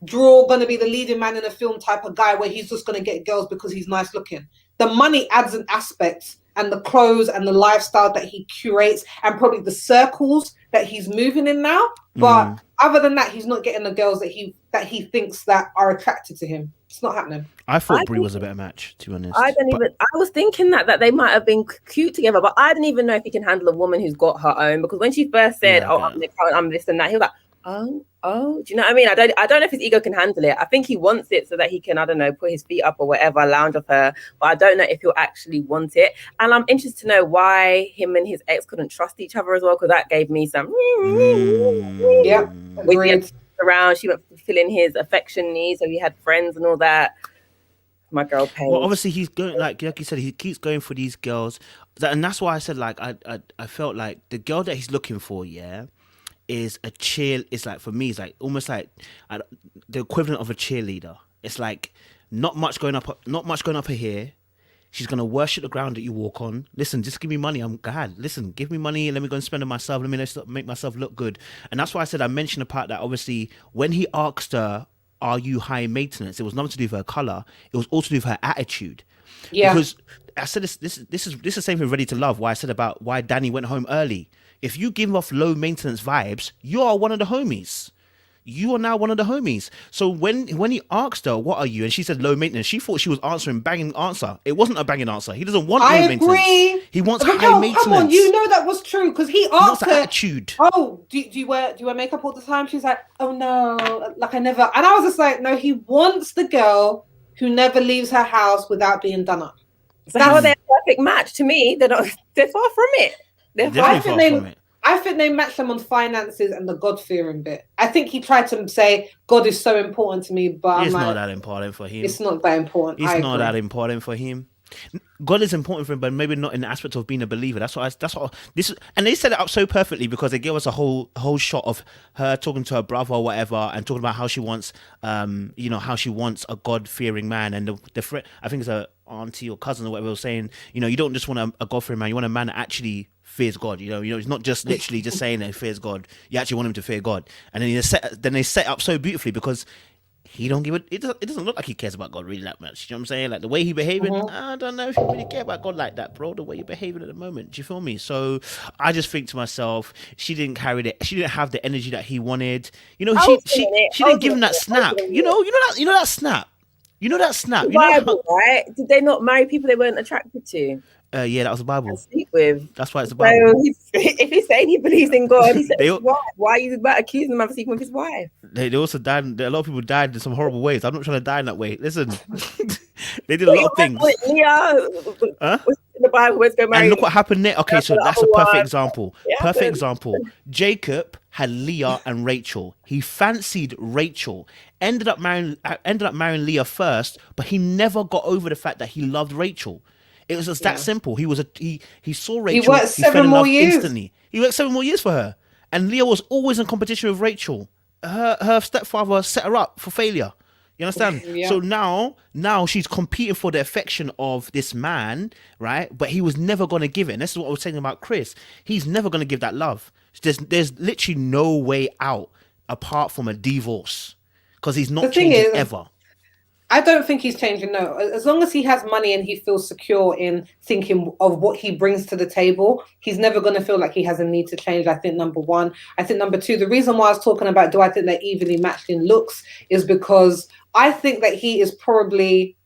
going to be the leading man in a film type of guy where he's just going to get girls because he's nice looking. The money adds an aspect, and the clothes and the lifestyle that he curates and probably the circles that he's moving in now. But other than that, he's not getting the girls that he thinks that are attracted to him. It's not happening. I thought Brie was a better match, to be honest. I was thinking that they might have been cute together, but I didn't even know if he can handle a woman who's got her own. Because when she first said, I'm this and that, he was like, oh, do you know what I mean? I don't know if his ego can handle it. I think he wants it so that he can, I don't know, put his feet up or whatever, lounge off her. But I don't know if he'll actually want it. And I'm interested to know why him and his ex couldn't trust each other as well, because that gave me some. Yep. Agreed. Around, she went fulfilling his affection needs, so he had friends and all that. My girl Paige. Well, obviously he's going like you said, he keeps going for these girls, and that's why I said like I felt like the girl that he's looking for, is a cheer. It's like for me, it's like almost like the equivalent of a cheerleader. It's like not much going up her here. She's gonna worship the ground that you walk on. Listen, just give me money. Listen, give me money. Let me go and spend it myself. Let me make myself look good. And that's why I said I mentioned the part that obviously when he asked her, "Are you high maintenance?" It was nothing to do with her color. It was all to do with her attitude. Yeah. Because I said this is the same thing. Ready to Love. Why I said about why Danny went home early. If you give off low maintenance vibes, you are one of the homies. You are now one of the homies. So when he asked her, "What are you?" and she said low maintenance, she thought she was answering banging answer. It wasn't a banging answer. He doesn't want low maintenance. I agree. He wants high maintenance. Come on, you know that was true because he asked her. Attitude. Oh, do you wear makeup all the time? She's like, oh no, like I never. And I was just like, no, he wants the girl who never leaves her house without being done up. So how are they a perfect match? To me, they're far from it. They're far from it. I think they match them on finances and the God-fearing bit. I think he tried to say God is so important to me, but it's not that important for him. It's not that important. It's not that important for him. God is important for him, but maybe not in the aspect of being a believer. That's what this. And they set it up so perfectly because they gave us a whole shot of her talking to her brother or whatever, and talking about how she wants, how she wants a God-fearing man. And the friend, I think it's a auntie or cousin or whatever, was saying, you don't just want a God-fearing man. You want a man that actually fears God. It's not just literally just saying that he fears God. You actually want him to fear God. And then they set up so beautifully because he don't give it. It doesn't look like he cares about God really that much. You know what I'm saying? Like the way he behaving, I don't know if he really care about God like that, bro. The way you're behaving at the moment, do you feel me? So I just think to myself, she didn't carry it. She didn't have the energy that he wanted. You know, she didn't give him that snap. You know that snap. You know that snap. The You know Bible, right? Did they not marry people they weren't attracted to? Yeah, that was the Bible. And sleep with. That's why it's the Bible. So if he's saying he believes in God, he said, They- why are you about accusing him of sleeping with his wife? They also died. A lot of people died in some horrible ways. I'm not trying to die in that way. Listen, they did a lot of things. Leah, Huh? in the Bible, let's go marry. And look what happened there. Okay, so that's a perfect example. Yeah, Perfect example. Jacob had Leah and Rachel. He fancied Rachel. Ended up marrying Leah first, but he never got over the fact that he loved Rachel. It was just that simple. He saw Rachel. He worked 7 fell in more love years. instantly. He worked 7 more years for her, and Leah was always in competition with Rachel. Her stepfather set her up for failure. You understand? Yeah. So now she's competing for the affection of this man, right? But he was never going to give it. And this is what I was saying about Chris. He's never going to give that love. There's literally no way out apart from a divorce, because he's not changing ever. I don't think he's changing, no. As long as he has money and he feels secure in thinking of what he brings to the table, he's never going to feel like he has a need to change, I think, number one. I think, number two, the reason why I was talking about do I think they're evenly matched in looks is because I think that he is probably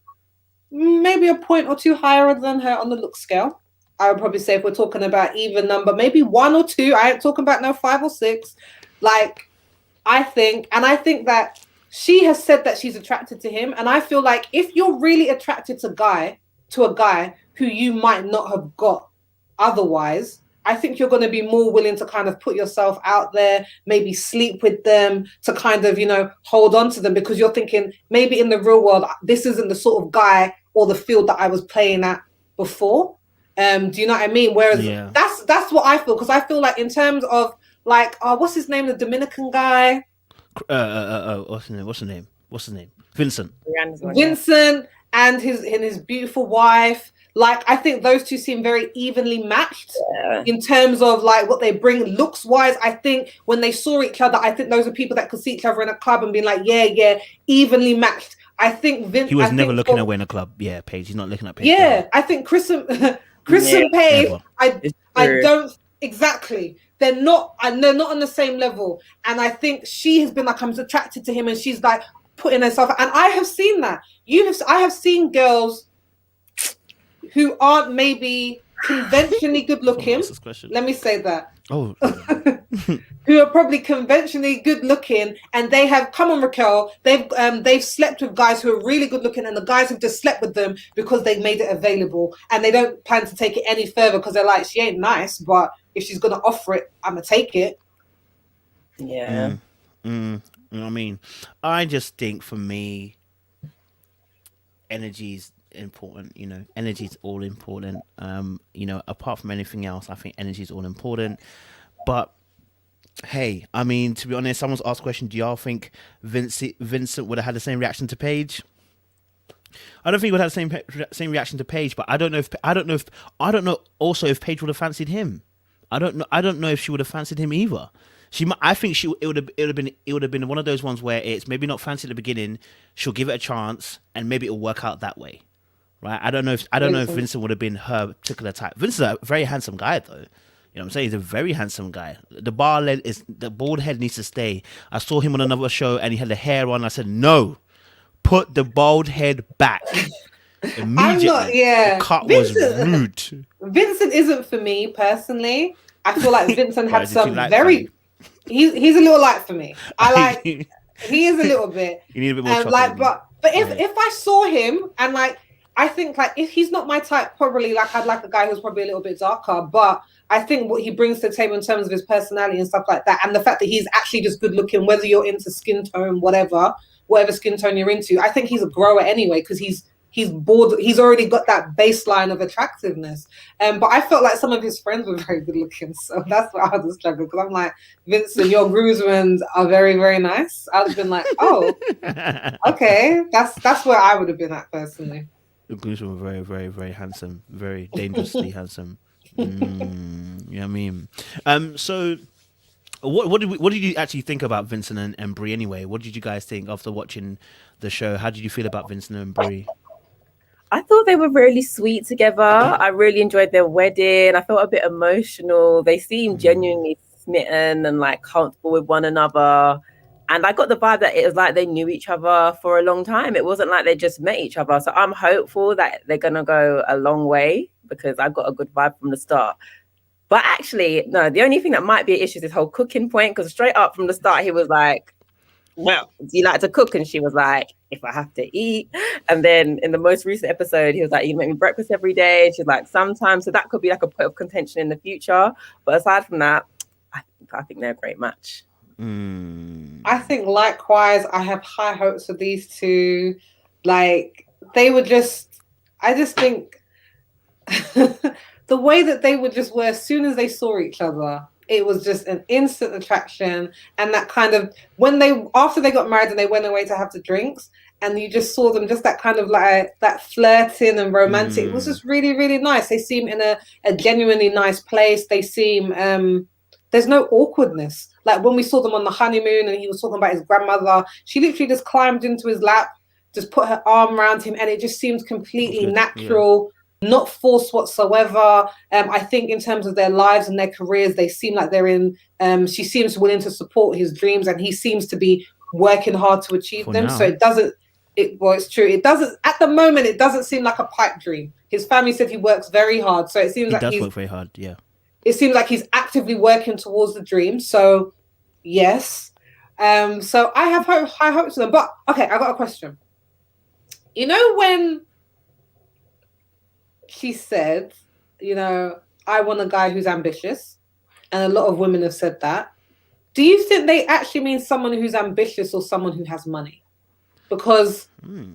maybe a point or two higher than her on the look scale. I would probably say if we're talking about even number, maybe 1 or 2. I ain't talking about no 5 or 6. Like, I think that she has said that she's attracted to him. And I feel like if you're really attracted to a guy who you might not have got otherwise, I think you're going to be more willing to kind of put yourself out there, maybe sleep with them, to kind of, hold on to them, because you're thinking maybe in the real world, this isn't the sort of guy or the field that I was playing at before. Do you know what I mean? Whereas that's what I feel, because I feel like in terms of like, what's his name? The Dominican guy. What's his name? Vincent. Vincent and his beautiful wife. Like, I think those two seem very evenly matched in terms of like what they bring looks wise. I think when they saw each other, I think those are people that could see each other in a club and be like, yeah, evenly matched. I think Vince. He was never looking away in a club. Yeah, Paige. He's not looking at Paige. Yeah, I think Chris and Paige. I don't exactly. They're not on the same level. And I think she has been like, I'm attracted to him, and she's like putting herself. And I have seen that. I have seen girls who aren't maybe conventionally good looking. Let me say that. Oh. Who are probably conventionally good looking, and they have come on, Raquel. They've slept with guys who are really good looking, and the guys have just slept with them because they've made it available, and they don't plan to take it any further because they're like, she ain't nice, but if she's gonna offer it, I'm gonna take it. Yeah. You know what I mean? I just think for me, energy's important. Energy's all important. Apart from anything else, I think energy's all important. But hey, I mean, to be honest, someone's asked a question, do y'all think Vincent would have had the same reaction to Paige? I don't think he would have the same reaction to Paige, but I don't know also if Paige would have fancied him. I don't know if she would have fancied him either. I think it would have been one of those ones where it's maybe not fancy at the beginning, she'll give it a chance, and maybe it'll work out that way. Right? I don't know if Vincent would have been her particular type. Vincent's a very handsome guy though. You know what I'm saying? He's a very handsome guy. The bald head needs to stay. I saw him on another show and he had the hair on. I said, no, put the bald head back. Immediately. The cut was rude. Vincent isn't for me personally. I feel like Vincent had some very... He's a little light for me. He is a little bit. You need a bit more chocolate. But if I saw him and like, I think like if he's not my type, probably like I'd like a guy who's probably a little bit darker, but I think what he brings to the table in terms of his personality and stuff like that, and the fact that he's actually just good looking, whether you're into skin tone, whatever skin tone you're into, I think he's a grower anyway, because he's bored. He's already got that baseline of attractiveness. But I felt like some of his friends were very good looking, so that's what I was struggling, because I'm like, Vincent, your groomsmen are very, very nice. I'd have been like, oh, okay, that's where I would have been at personally. The groomsmen were very, very, very handsome, very dangerously handsome. You know what I mean? So What did you actually think about Vincent and Brie anyway? What did you guys think after watching the show? How did you feel about Vincent and Brie? I thought they were really sweet together. I really enjoyed their wedding. I felt a bit emotional. They seemed genuinely smitten and like comfortable with one another. And I got the vibe that it was like they knew each other for a long time. It wasn't like they just met each other. So I'm hopeful that they're going to go a long way because I got a good vibe from the start. But actually, no, the only thing that might be an issue is this whole cooking point because straight up from the start, he was like, well, do you like to cook? And she was like, if I have to eat. And then in the most recent episode, he was like, you make me breakfast every day. And she's like, sometimes. So that could be like a point of contention in the future. But aside from that, I think they're a great match. I think likewise, I have high hopes for these two. Like they were just, I just think the way that they would just were as soon as they saw each other, it was just an instant attraction. And that kind of after they got married and they went away to have the drinks, and you just saw them just that kind of like that flirting and romantic. It was just really, really nice. They seem in a genuinely nice place. They seem there's no awkwardness. Like when we saw them on the honeymoon and he was talking about his grandmother, she literally just climbed into his lap, just put her arm around him, and it just seemed completely natural. Not forced whatsoever. I think in terms of their lives and their careers, they seem like they're in. She seems willing to support his dreams, and he seems to be working hard to achieve them. Now. So it doesn't. It's true. It doesn't. At the moment, it doesn't seem like a pipe dream. His family said he works very hard, so it seems like he does work very hard. Yeah. It seems like he's actively working towards the dream. So yes. So I have high hopes for them. But okay, I got a question. You know when she said, I want a guy who's ambitious, and a lot of women have said that. Do you think they actually mean someone who's ambitious or someone who has money? Because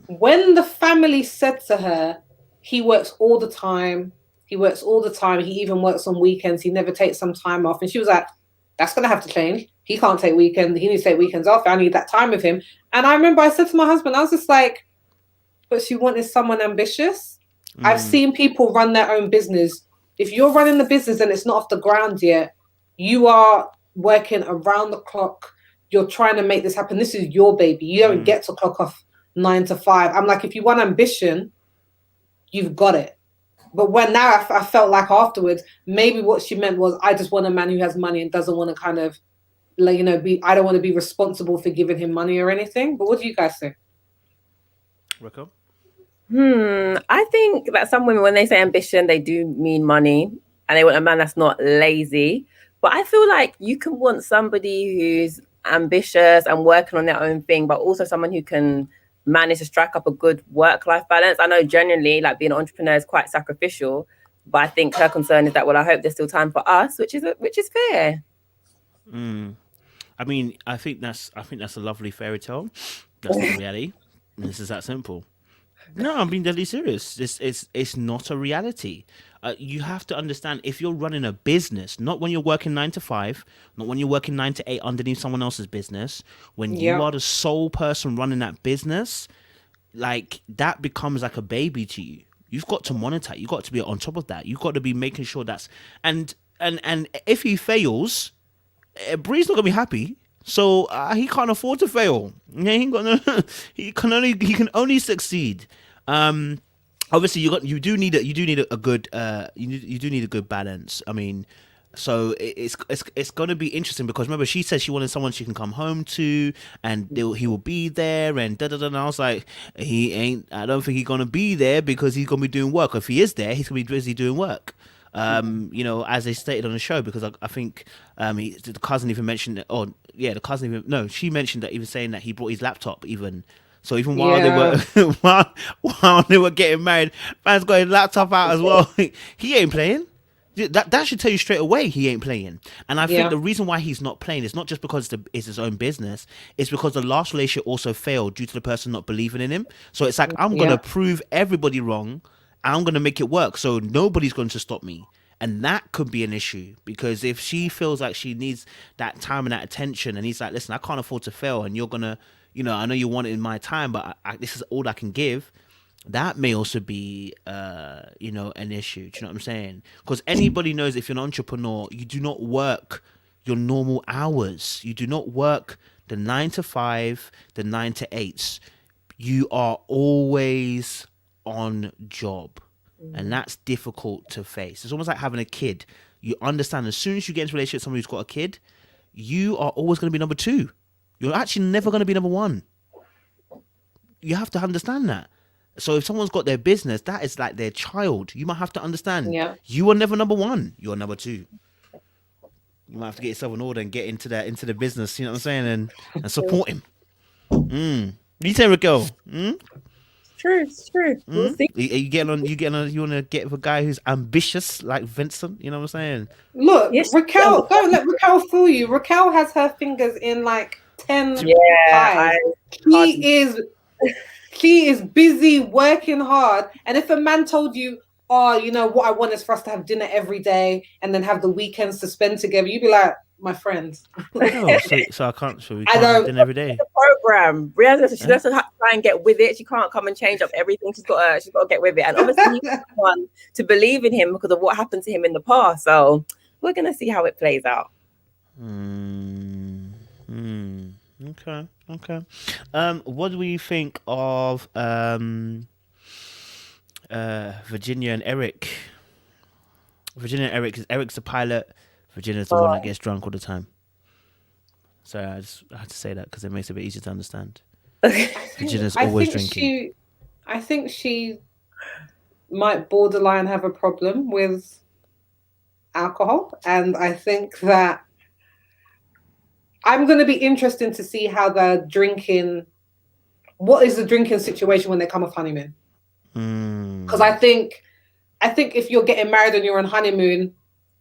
when the family said to her, he works all the time, he even works on weekends, he never takes some time off. And she was like, that's going to have to change. He can't take weekends, he needs to take weekends off. I need that time with him. And I remember I said to my husband, I was just like, but she wanted someone ambitious. I've seen people run their own business. If you're running the business and it's not off the ground yet, you are working around the clock. You're trying to make this happen. This is your baby. You don't get to clock off 9 to 5. I'm like, if you want ambition, you've got it. But when now I felt like afterwards, maybe what she meant was, I just want a man who has money and doesn't want to kind of, I don't want to be responsible for giving him money or anything. But what do you guys think? Rico? I think that some women, when they say ambition, they do mean money, and they want a man that's not lazy. But I feel like you can want somebody who's ambitious and working on their own thing, but also someone who can manage to strike up a good work-life balance. I know generally, like being an entrepreneur is quite sacrificial, but I think her concern is that, well, I hope there's still time for us, which is fair. I mean, I think that's a lovely fairy tale. That's not reality. This is that simple. No, I'm being deadly serious. It's not a reality. You have to understand, if you're running a business, not when you're working 9 to 5, not when you're working 9 to 8 underneath someone else's business, when you are the sole person running that business, like that becomes like a baby to you. You've got to monitor. You've got to be on top of that. You've got to be making sure that's and if he fails, Bree's not gonna be happy. So he can't afford to fail. He can only succeed. Obviously, you do need a good balance. I mean, so it's going to be interesting because remember she said she wanted someone she can come home to and he will be there and da da da. And I was like, he ain't. I don't think he's going to be there because he's going to be doing work. If he is there, he's going to be busy doing work. As they stated on the show, because I think the cousin even mentioned it. She mentioned that, even saying that he brought his laptop even. So even while they were while they were getting married, man's got his laptop out as well. He ain't playing. That should tell you straight away he ain't playing. And I think the reason why he's not playing is not just because it's his own business. It's because the last relationship also failed due to the person not believing in him. So it's like, I'm gonna prove everybody wrong. I'm going to make it work, so nobody's going to stop me. And that could be an issue, because if she feels like she needs that time and that attention, and he's like, listen, I can't afford to fail, and you're going to, I know you want it in my time, but this is all I can give, that may also be, an issue. Do you know what I'm saying? Because anybody knows, if you're an entrepreneur, you do not work your normal hours. You do not work the 9 to 5, the 9 to 8s. You are always on job. And that's difficult to face. It's almost like having a kid. You understand as soon as you get into a relationship with somebody who's got a kid, you are always going to be number 2. You're actually never going to be number 1. You have to understand that. So if someone's got their business, that is like their child. You might have to understand. Yeah. You are never number 1. You're number 2. You might have to get yourself in order and get into the business. You know what I'm saying, and support him. You say, Raquel? It's true. We'll see. You getting on? You want to get with a guy who's ambitious like Vincent? You know what I'm saying? Look, Yes. Raquel, don't let Raquel fool you. Raquel has her fingers in like 10 pies. She is busy working hard. And if a man told you, oh, you know, what I want is for us to have dinner every day and then have the weekends to spend together, you'd be like, my friends. Oh, so I can't. So we can't have dinner every day. The program. Brianna, she has to try and get with it. She can't come and change up everything. She's got to get with it. And obviously, he's one to believe in him because of what happened to him in the past. So we're gonna see how it plays out. Okay. What do we think of Virginia and Eric? Virginia and Eric, because Eric's the pilot. Virginia's the one that gets drunk all the time. Sorry, I had to say that because it makes it a bit easier to understand. Virginia's always drinking. I think she might borderline have a problem with alcohol. And I think that I'm going to be interested to see how what is the drinking situation when they come off honeymoon? Because I think if you're getting married and you're on honeymoon,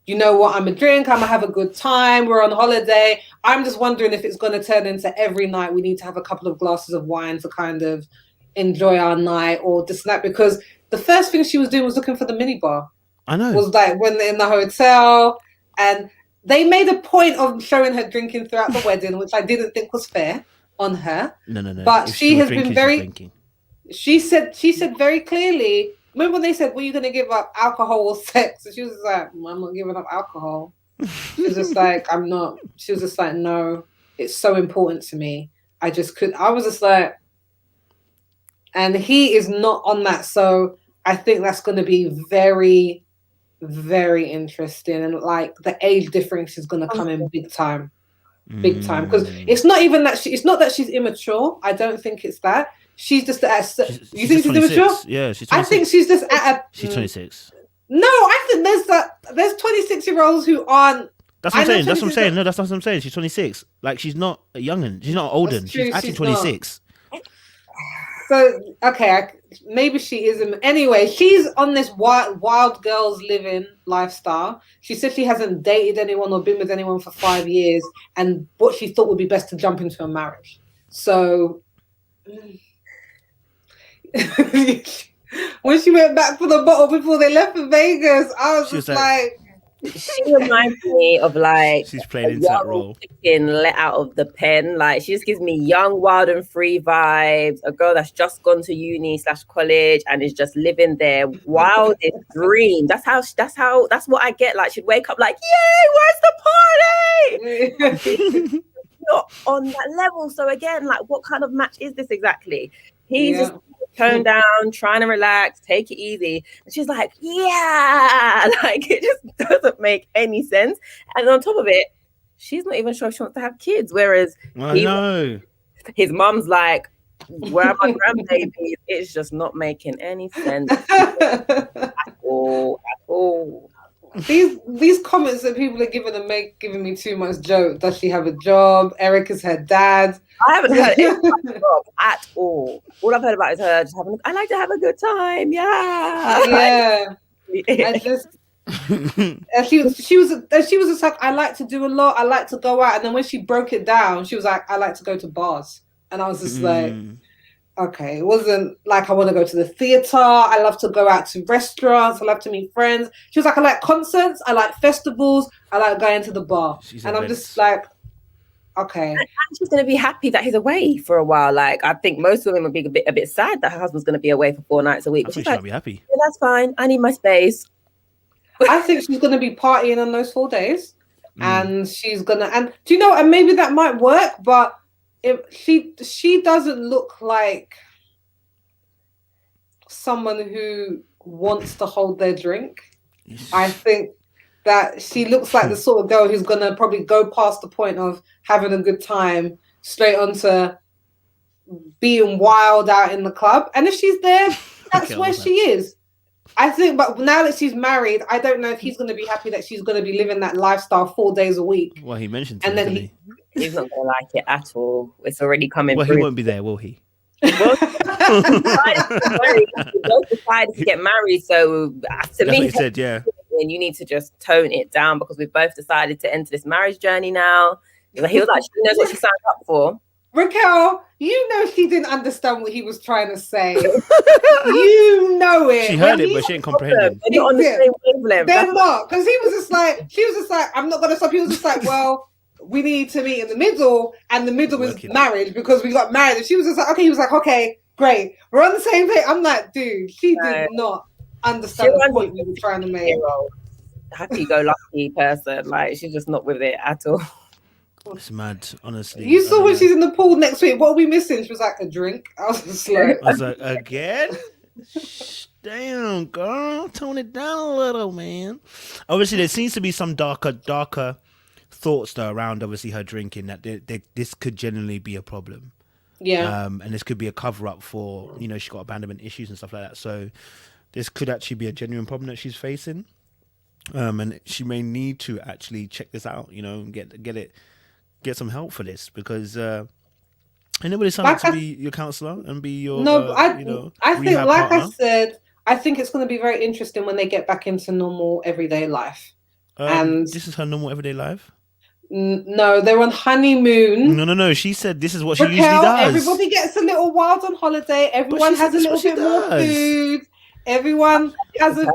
you know what, I'm a drink, I'm gonna have a good time, we're on holiday. I'm just wondering if it's going to turn into every night we need to have a couple of glasses of wine to kind of enjoy our night or this and that, because the first thing she was doing was looking for the minibar. I know. Was like when they're in the hotel, and they made a point of showing her drinking throughout the wedding, which I didn't think was fair on her. No. But she has been very... She said very clearly, remember when they said, were you going to give up alcohol or sex? And she was like, I'm not giving up alcohol. She was just like, I'm not. She was just like, no, it's so important to me. I was just like, and he is not on that. So I think that's going to be very, very interesting. And like the age difference is going to come in big time. Big time. Because it's not even that it's not that she's immature. I don't think it's that. She's just you think she's immature? Yeah, she's 26. I think she's just at a... She's 26. No, I think there's 26-year-olds who aren't... That's what I'm saying. That's what I'm saying. No, that's not what I'm saying. She's 26. Like, she's not a youngin'. She's not olden. She's actually 26. Not. So, okay, maybe she isn't. Anyway, she's on this wild girls living lifestyle. She said she hasn't dated anyone or been with anyone for 5 years, and what she thought would be best to jump into a marriage. So... when she went back for the bottle before they left for Vegas, I was just like she reminds me of like she's playing into that role. Let out of the pen. Like she just gives me young, wild and free vibes. A girl that's just gone to uni/college and is just living their wildest dream. That's what I get. Like she'd wake up like, yay, where's the party? Not on that level. So again, like what kind of match is this exactly? He's just toned down, trying to relax, take it easy. And she's like, yeah, like it just doesn't make any sense. And on top of it, she's not even sure she wants to have kids. Whereas his mom's like, where are my grandbabies? It's just not making any sense at all. These comments that people are giving me too much joke. Does she have a job? Eric is her dad. I haven't heard anything about the job at all. All I've heard about is her just having. I like to have a good time. Yeah. I just. she was just like, I like to do a lot. I like to go out. And then when she broke it down, she was like, I like to go to bars. And I was just like, okay, it wasn't like I want to go to the theater. I love to go out to restaurants. I love to meet friends. She was like, I like concerts. I like festivals. I like going to the bar. And I'm just like, okay. And she's going to be happy that he's away for a while. Like, I think most women would be a bit sad that her husband's going to be away for 4 nights a week. I think she's she'll be happy. Yeah, that's fine. I need my space. I think she's going to be partying on those 4 days. and she's gonna. And do you know? And maybe that might work, but if she doesn't look like someone who wants to hold their drink. I think that she looks like the sort of girl who's gonna probably go past the point of having a good time straight onto being wild out in the club. And if she's there, that's where she is. I think, but now that she's married, I don't know if he's going to be happy that she's going to be living that lifestyle 4 days a week. Well, he mentioned and then he's not going to like it at all. It's already coming well, through. He won't be there, will he? Well, both decided to get married, so to me, what he said, yeah. And you need to just tone it down because we've both decided to enter this marriage journey now. He was like, she knows what she signed up for. Raquel, you know she didn't understand what he was trying to say. You know it. She heard it, but she didn't comprehend it. They're not on the same wavelength. They're not, because she was just like, I'm not gonna stop. He was just like, well, we need to meet in the middle, and the middle is marriage because we got married. And she was just like, okay. He was like, okay, great, we're on the same page. I'm like, dude, she did not understand the point we were trying to make. Happy-go-lucky person, like she's just not with it at all. It's mad, honestly. You saw when she's in the pool next week. What are we missing? She was like, a drink. I was just like, again? Damn, girl, tone it down a little, man. Obviously, there seems to be some darker thoughts though around obviously her drinking that this could genuinely be a problem. Yeah. And this could be a cover up for she's got abandonment issues and stuff like that. So this could actually be a genuine problem that she's facing. And she may need to actually check this out, and get some help for this because anybody sign up to be your counselor and be your I think like partner. I said, I think it's going to be very interesting when they get back into normal everyday life. And this is her normal everyday life. No, they're on honeymoon. No. She said this is what she usually does. Everybody gets a little wild on holiday. Everyone has a little bit more food. Everyone has a.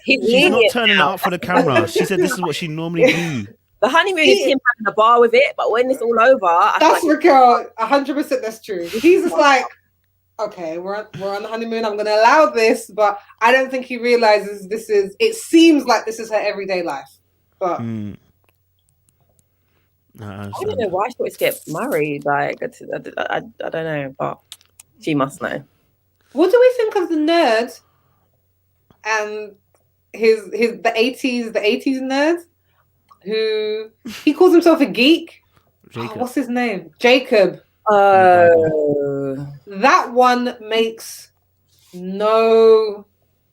She's not turning it up for the camera. She said this is what she normally do. The honeymoon is him having a bar with it, but when it's all over, that's Raquel. 100%. That's true. He's just like, okay, we're on the honeymoon. I'm going to allow this, but I don't think he realizes this is. It seems like this is her everyday life, but. I don't know why she wants to get married. Like, I don't know, but she must know. What do we think of the nerd and the 80s nerd who he calls himself a geek? What's his name? Jacob. That one makes no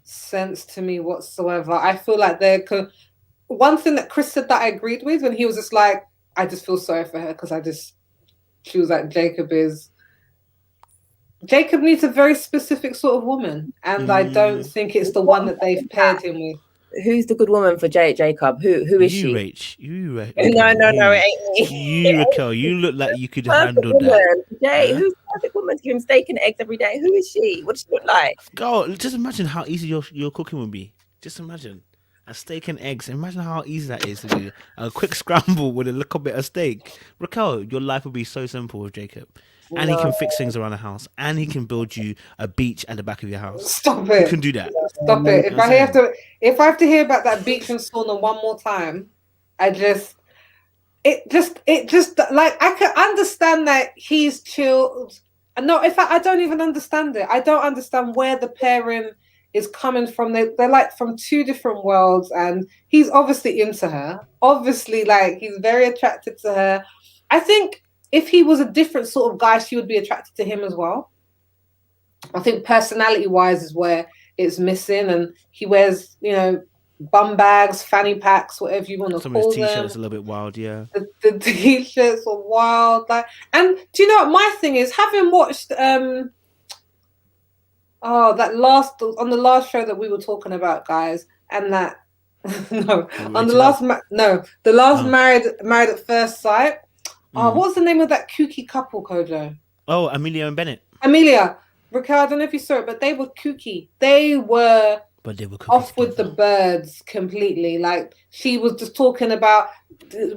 sense to me whatsoever. I feel like one thing that Chris said that I agreed with when he was just like, I just feel sorry for her because she was like, Jacob needs a very specific sort of woman, and I don't think it's the one that they've paired him with. Who's the good woman for Jacob? Who is she? Rach. You, Rach. No, it ain't me. You, Raquel. You look like you could handle that. Jay, who's the perfect woman to give him steak and eggs every day? Who is she? What does she look like? Girl, just imagine how easy your cooking would be. Just imagine. A steak and eggs. Imagine how easy that is to do. A quick scramble with a little bit of steak. Raquel, your life would be so simple with Jacob. And he can fix things around the house. And he can build you a beach at the back of your house. Stop it. You can do that. Stop it. If I have to hear about that beach and sauna one more time, it just like I can understand that he's chilled. No, in fact, I don't even understand it. I don't understand where the pairing is coming from. They're like from two different worlds, and he's obviously into her. Obviously, like he's very attracted to her. I think if he was a different sort of guy, she would be attracted to him as well. I think personality-wise is where it's missing, and he wears, bum bags, fanny packs, whatever you want to Some call of his them. t-shirts a little bit wild, yeah. The t-shirts are wild, and do you know what my thing is? Having watched the last show that we were talking about, guys, and that Married at First Sight. What's the name of that kooky couple, Kojo? Oh, Amelia and Bennett. Raquel, I don't know if you saw it, but they were kooky. They were off with the birds completely. Like, she was just talking about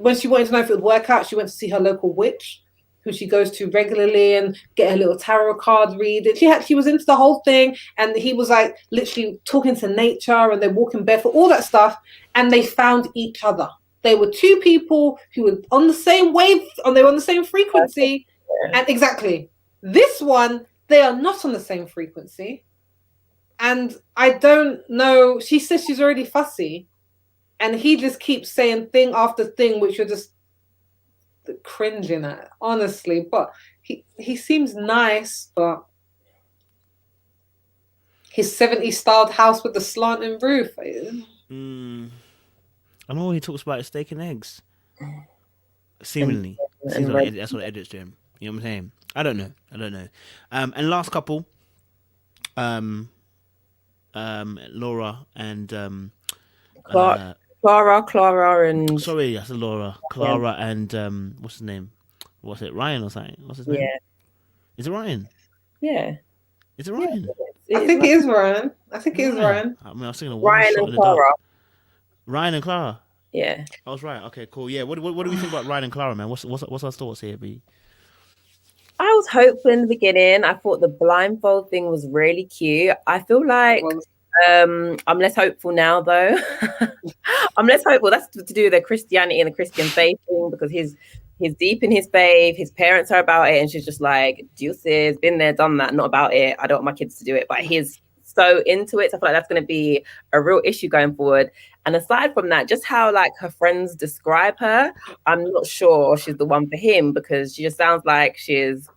when she wanted to know if it would work out, she went to see her local witch, who she goes to regularly, and get a little tarot card read. She was into the whole thing, and he was like literally talking to nature, and they're walking barefoot, all that stuff, and they found each other. They were two people who were on the same wave, they were on the same frequency. Yeah. And exactly. This one, they are not on the same frequency. And I don't know. She says she's already fussy. And he just keeps saying thing after thing, which you're just cringing at, honestly. But he seems nice, but his 70s styled house with the slanting roof. I know he talks about his steak and eggs. Seemingly. Seems like that's what edits to him. You know what I'm saying? I don't know. And last couple, Laura and Clara and sorry, that's Laura. Clara and what's his name? What's it? Ryan or something? What's his name? yeah, Is it Ryan? Yeah. Is it Ryan? I think it is Ryan. I think it is Ryan. I mean, I was thinking of Ryan and Clara. Ryan and Clara. Yeah. I was right. Okay, cool. Yeah. What do we think about Ryan and Clara, man? What's our thoughts here, B? I was hopeful in the beginning. I thought the blindfold thing was really cute. I feel like I'm less hopeful now, though. I'm less hopeful. That's to do with the Christianity and the Christian faith thing, because he's deep in his faith. His parents are about it, and she's just like, deuces, been there, done that, not about it. I don't want my kids to do it, but he's so into it. So I feel like that's going to be a real issue going forward. And aside from that, just how like her friends describe her, I'm not sure she's the one for him, because she just sounds like she's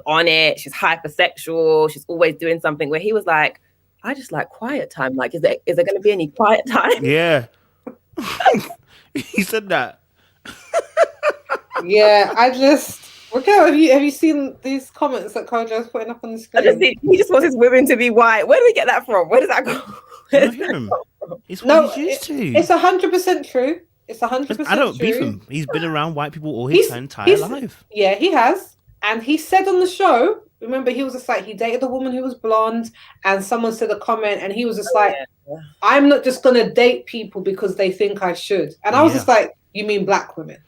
on it. She's hypersexual. She's always doing something, where he was like, I just like quiet time. Like, is there going to be any quiet time? Yeah. He said that. Yeah, Raquel, have you seen these comments that Kojo's putting up on the screen? He just wants his women to be white. Where do we get that from? Where does that go? It's what he's used to. It's 100% true. It's 100% I don't true. beef him. He's been around white people all his entire life. Yeah, he has. And he said on the show, remember, he was just like, he dated a woman who was blonde, and someone said a comment, and he was just I'm not just going to date people because they think I should. And I was just like, you mean black women?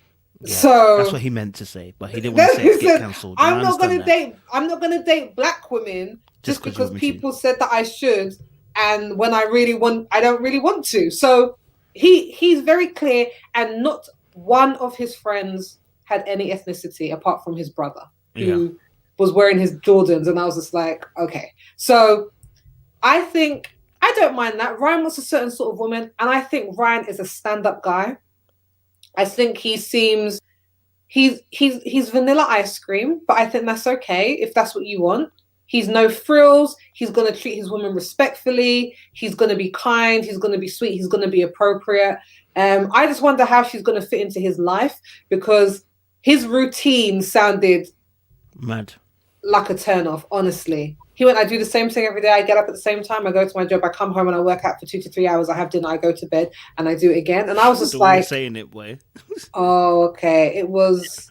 Yeah, so that's what he meant to say, but he didn't want to say it get cancelled. I'm not going to date black women just because people said that I should, and when I don't really want to. So he's very clear, and not one of his friends had any ethnicity apart from his brother, who was wearing his Jordans, and I was just like, okay. So I think I don't mind that. Ryan wants a certain sort of woman, and I think Ryan is a stand-up guy. I think he seems he's vanilla ice cream, but I think that's okay if that's what you want. He's no frills. He's going to treat his woman respectfully. He's going to be kind. He's going to be sweet. He's going to be appropriate. I just wonder how she's going to fit into his life, because his routine sounded mad, like a turn-off, honestly. He went, I do the same thing every day. I get up at the same time. I go to my job. I come home and I work out for 2 to 3 hours. I have dinner. I go to bed and I do it again. And I was just like, saying it, boy. Oh, okay. It was,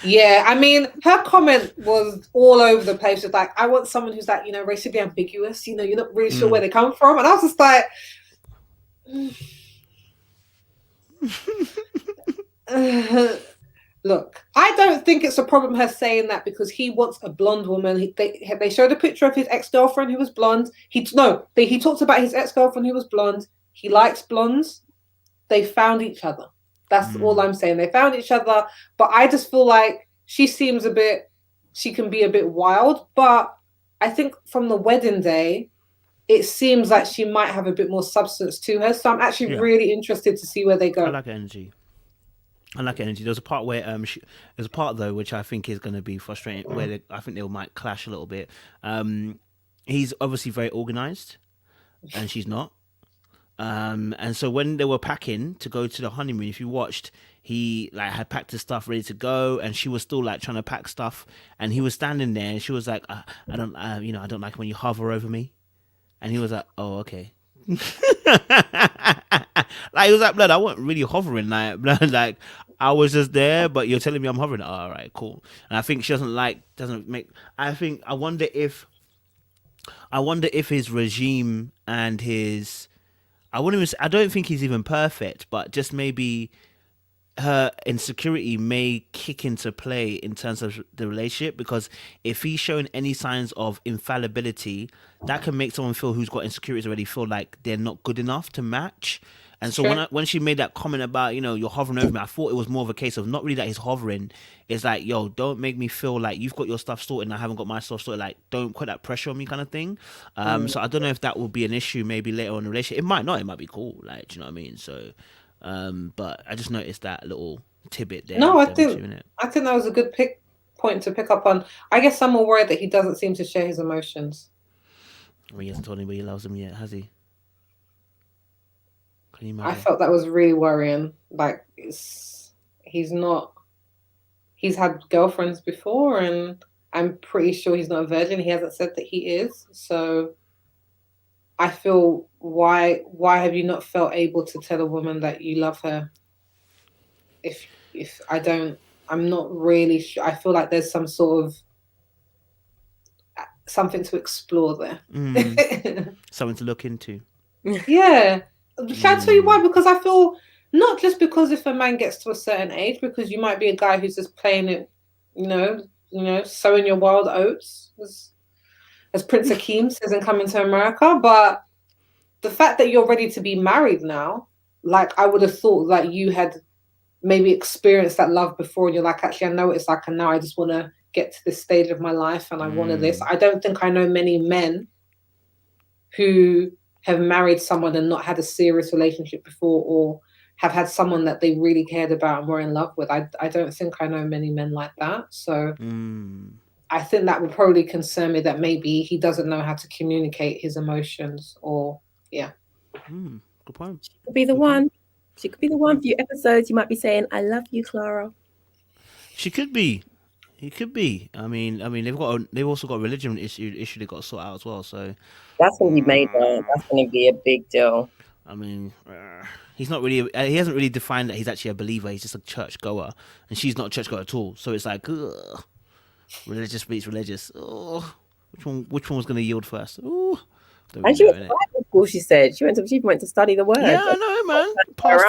yeah. I mean, her comment was all over the place. It's like, I want someone who's like, racially ambiguous. You're not really sure where they come from. And I was just like, look, I don't think it's a problem her saying that, because he wants a blonde woman. They showed a picture of his ex-girlfriend who was blonde. He talked about his ex-girlfriend who was blonde. He likes blondes. They found each other. That's all I'm saying. They found each other. But I just feel like she can be a bit wild. But I think from the wedding day, it seems like she might have a bit more substance to her. So I'm actually really interested to see where they go. I like energy. There's a part where there's a part though which I think is going to be frustrating, where I think they might clash a little bit. He's obviously very organized, and she's not. And so when they were packing to go to the honeymoon, if you watched, he had packed his stuff ready to go, and she was still trying to pack stuff, and he was standing there, and she was like, I don't like when you hover over me, and he was like, oh, okay. He was like, blood, I wasn't really hovering, blood, I was just there, but you're telling me I'm hovering. Oh, all right, cool. And I think she I wonder if his regime and his, I don't think he's even perfect, but just maybe her insecurity may kick into play in terms of the relationship, because if he's showing any signs of infallibility, that can make someone who's got insecurities already feel like they're not good enough to match. And so when she made that comment about, you're hovering over me, I thought it was more of a case of not really that he's hovering. It's like, yo, don't make me feel like you've got your stuff sorted and I haven't got my stuff sorted. Like, don't put that pressure on me, kind of thing. So I don't know if that will be an issue maybe later on in the relationship. It might not. It might be cool. Like, do you know what I mean? So, but I just noticed that little tidbit there. No, I think that was a good point to pick up on. I guess I'm more worried that he doesn't seem to share his emotions. Well, he hasn't told anybody he loves him yet, has he? Can you imagine? I felt that was really worrying. Like, he's had girlfriends before, and I'm pretty sure he's not a virgin. He hasn't said that he is. So I feel, why have you not felt able to tell a woman that you love her? If I'm not really sure. I feel like there's some sort of something to explore there. Something to look into. Yeah. Shall I tell you why? Because I feel, not just because if a man gets to a certain age, because you might be a guy who's just playing it, sowing your wild oats, as Prince Akeem says in Coming to America. But the fact that you're ready to be married now, like, I would have thought that you had maybe experienced that love before, and you're like, actually, I know what it's like, and now I just want to get to this stage of my life, and I wanted this. I don't think I know many men who have married someone and not had a serious relationship before, or have had someone that they really cared about and were in love with. I don't think I know many men like that. So I think that would probably concern me, that maybe he doesn't know how to communicate his emotions, or good point. She could be the one. She could be the one. For few episodes, you might be saying, "I love you, Clara." She could be. He could be. I mean, they've also got a religion issue they got to sort out as well. So that's going to be major. That's going to be a big deal. I mean, he's not really. He hasn't really defined that he's actually a believer. He's just a church goer, and she's not a church goer at all. So it's like, religious beats religious. Oh, which one was going to yield first? Oh, and she went to Bible school. She said she went to study the word. Yeah, I know, man.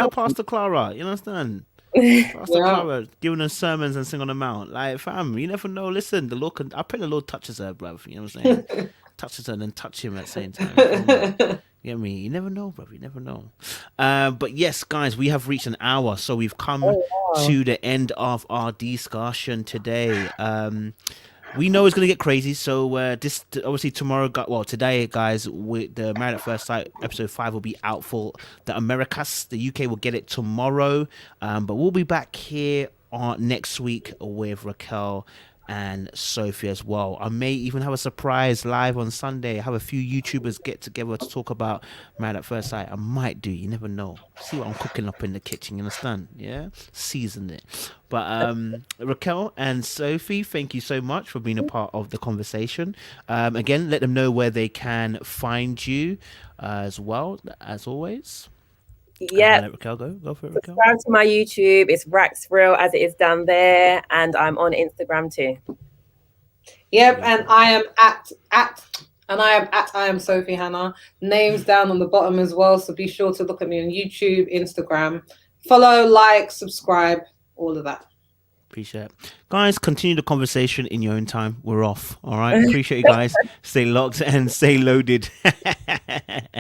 Pastor Clara, you understand? Pastor Clara giving her sermons and sing on the mount. Like, fam, you never know. Listen, the Lord I pray the Lord touches her, bruv. You know what I'm saying? Touches her and then touch him at the same time. You get me? You never know, bruv. You never know. But yes, guys, we have reached an hour, so we've come to the end of our discussion today. We know it's going to get crazy, so this obviously today, guys, the Married at First Sight episode 5 will be out for the Americas. The UK will get it tomorrow, but we'll be back here next week with Raquel and Sophie as well. I may even have a surprise live on Sunday. Have a few YouTubers get together to talk about Married at First Sight. I might do. You never know. See what I'm cooking up in the kitchen. You understand? Yeah, season it. But Raquel and Sophie, thank you so much for being a part of the conversation. Again, let them know where they can find you as well, as always. Yeah, Raquel, go for it, Raquel. Subscribe to my YouTube. It's Rax Real as it is down there, and I'm on Instagram too. Yep, and I am at I am Sophie Hannah. Names down on the bottom as well, so be sure to look at me on YouTube, Instagram, follow, like, subscribe, all of that. Appreciate it. Guys, continue the conversation in your own time. We're off. All right. Appreciate you guys. Stay locked and stay loaded.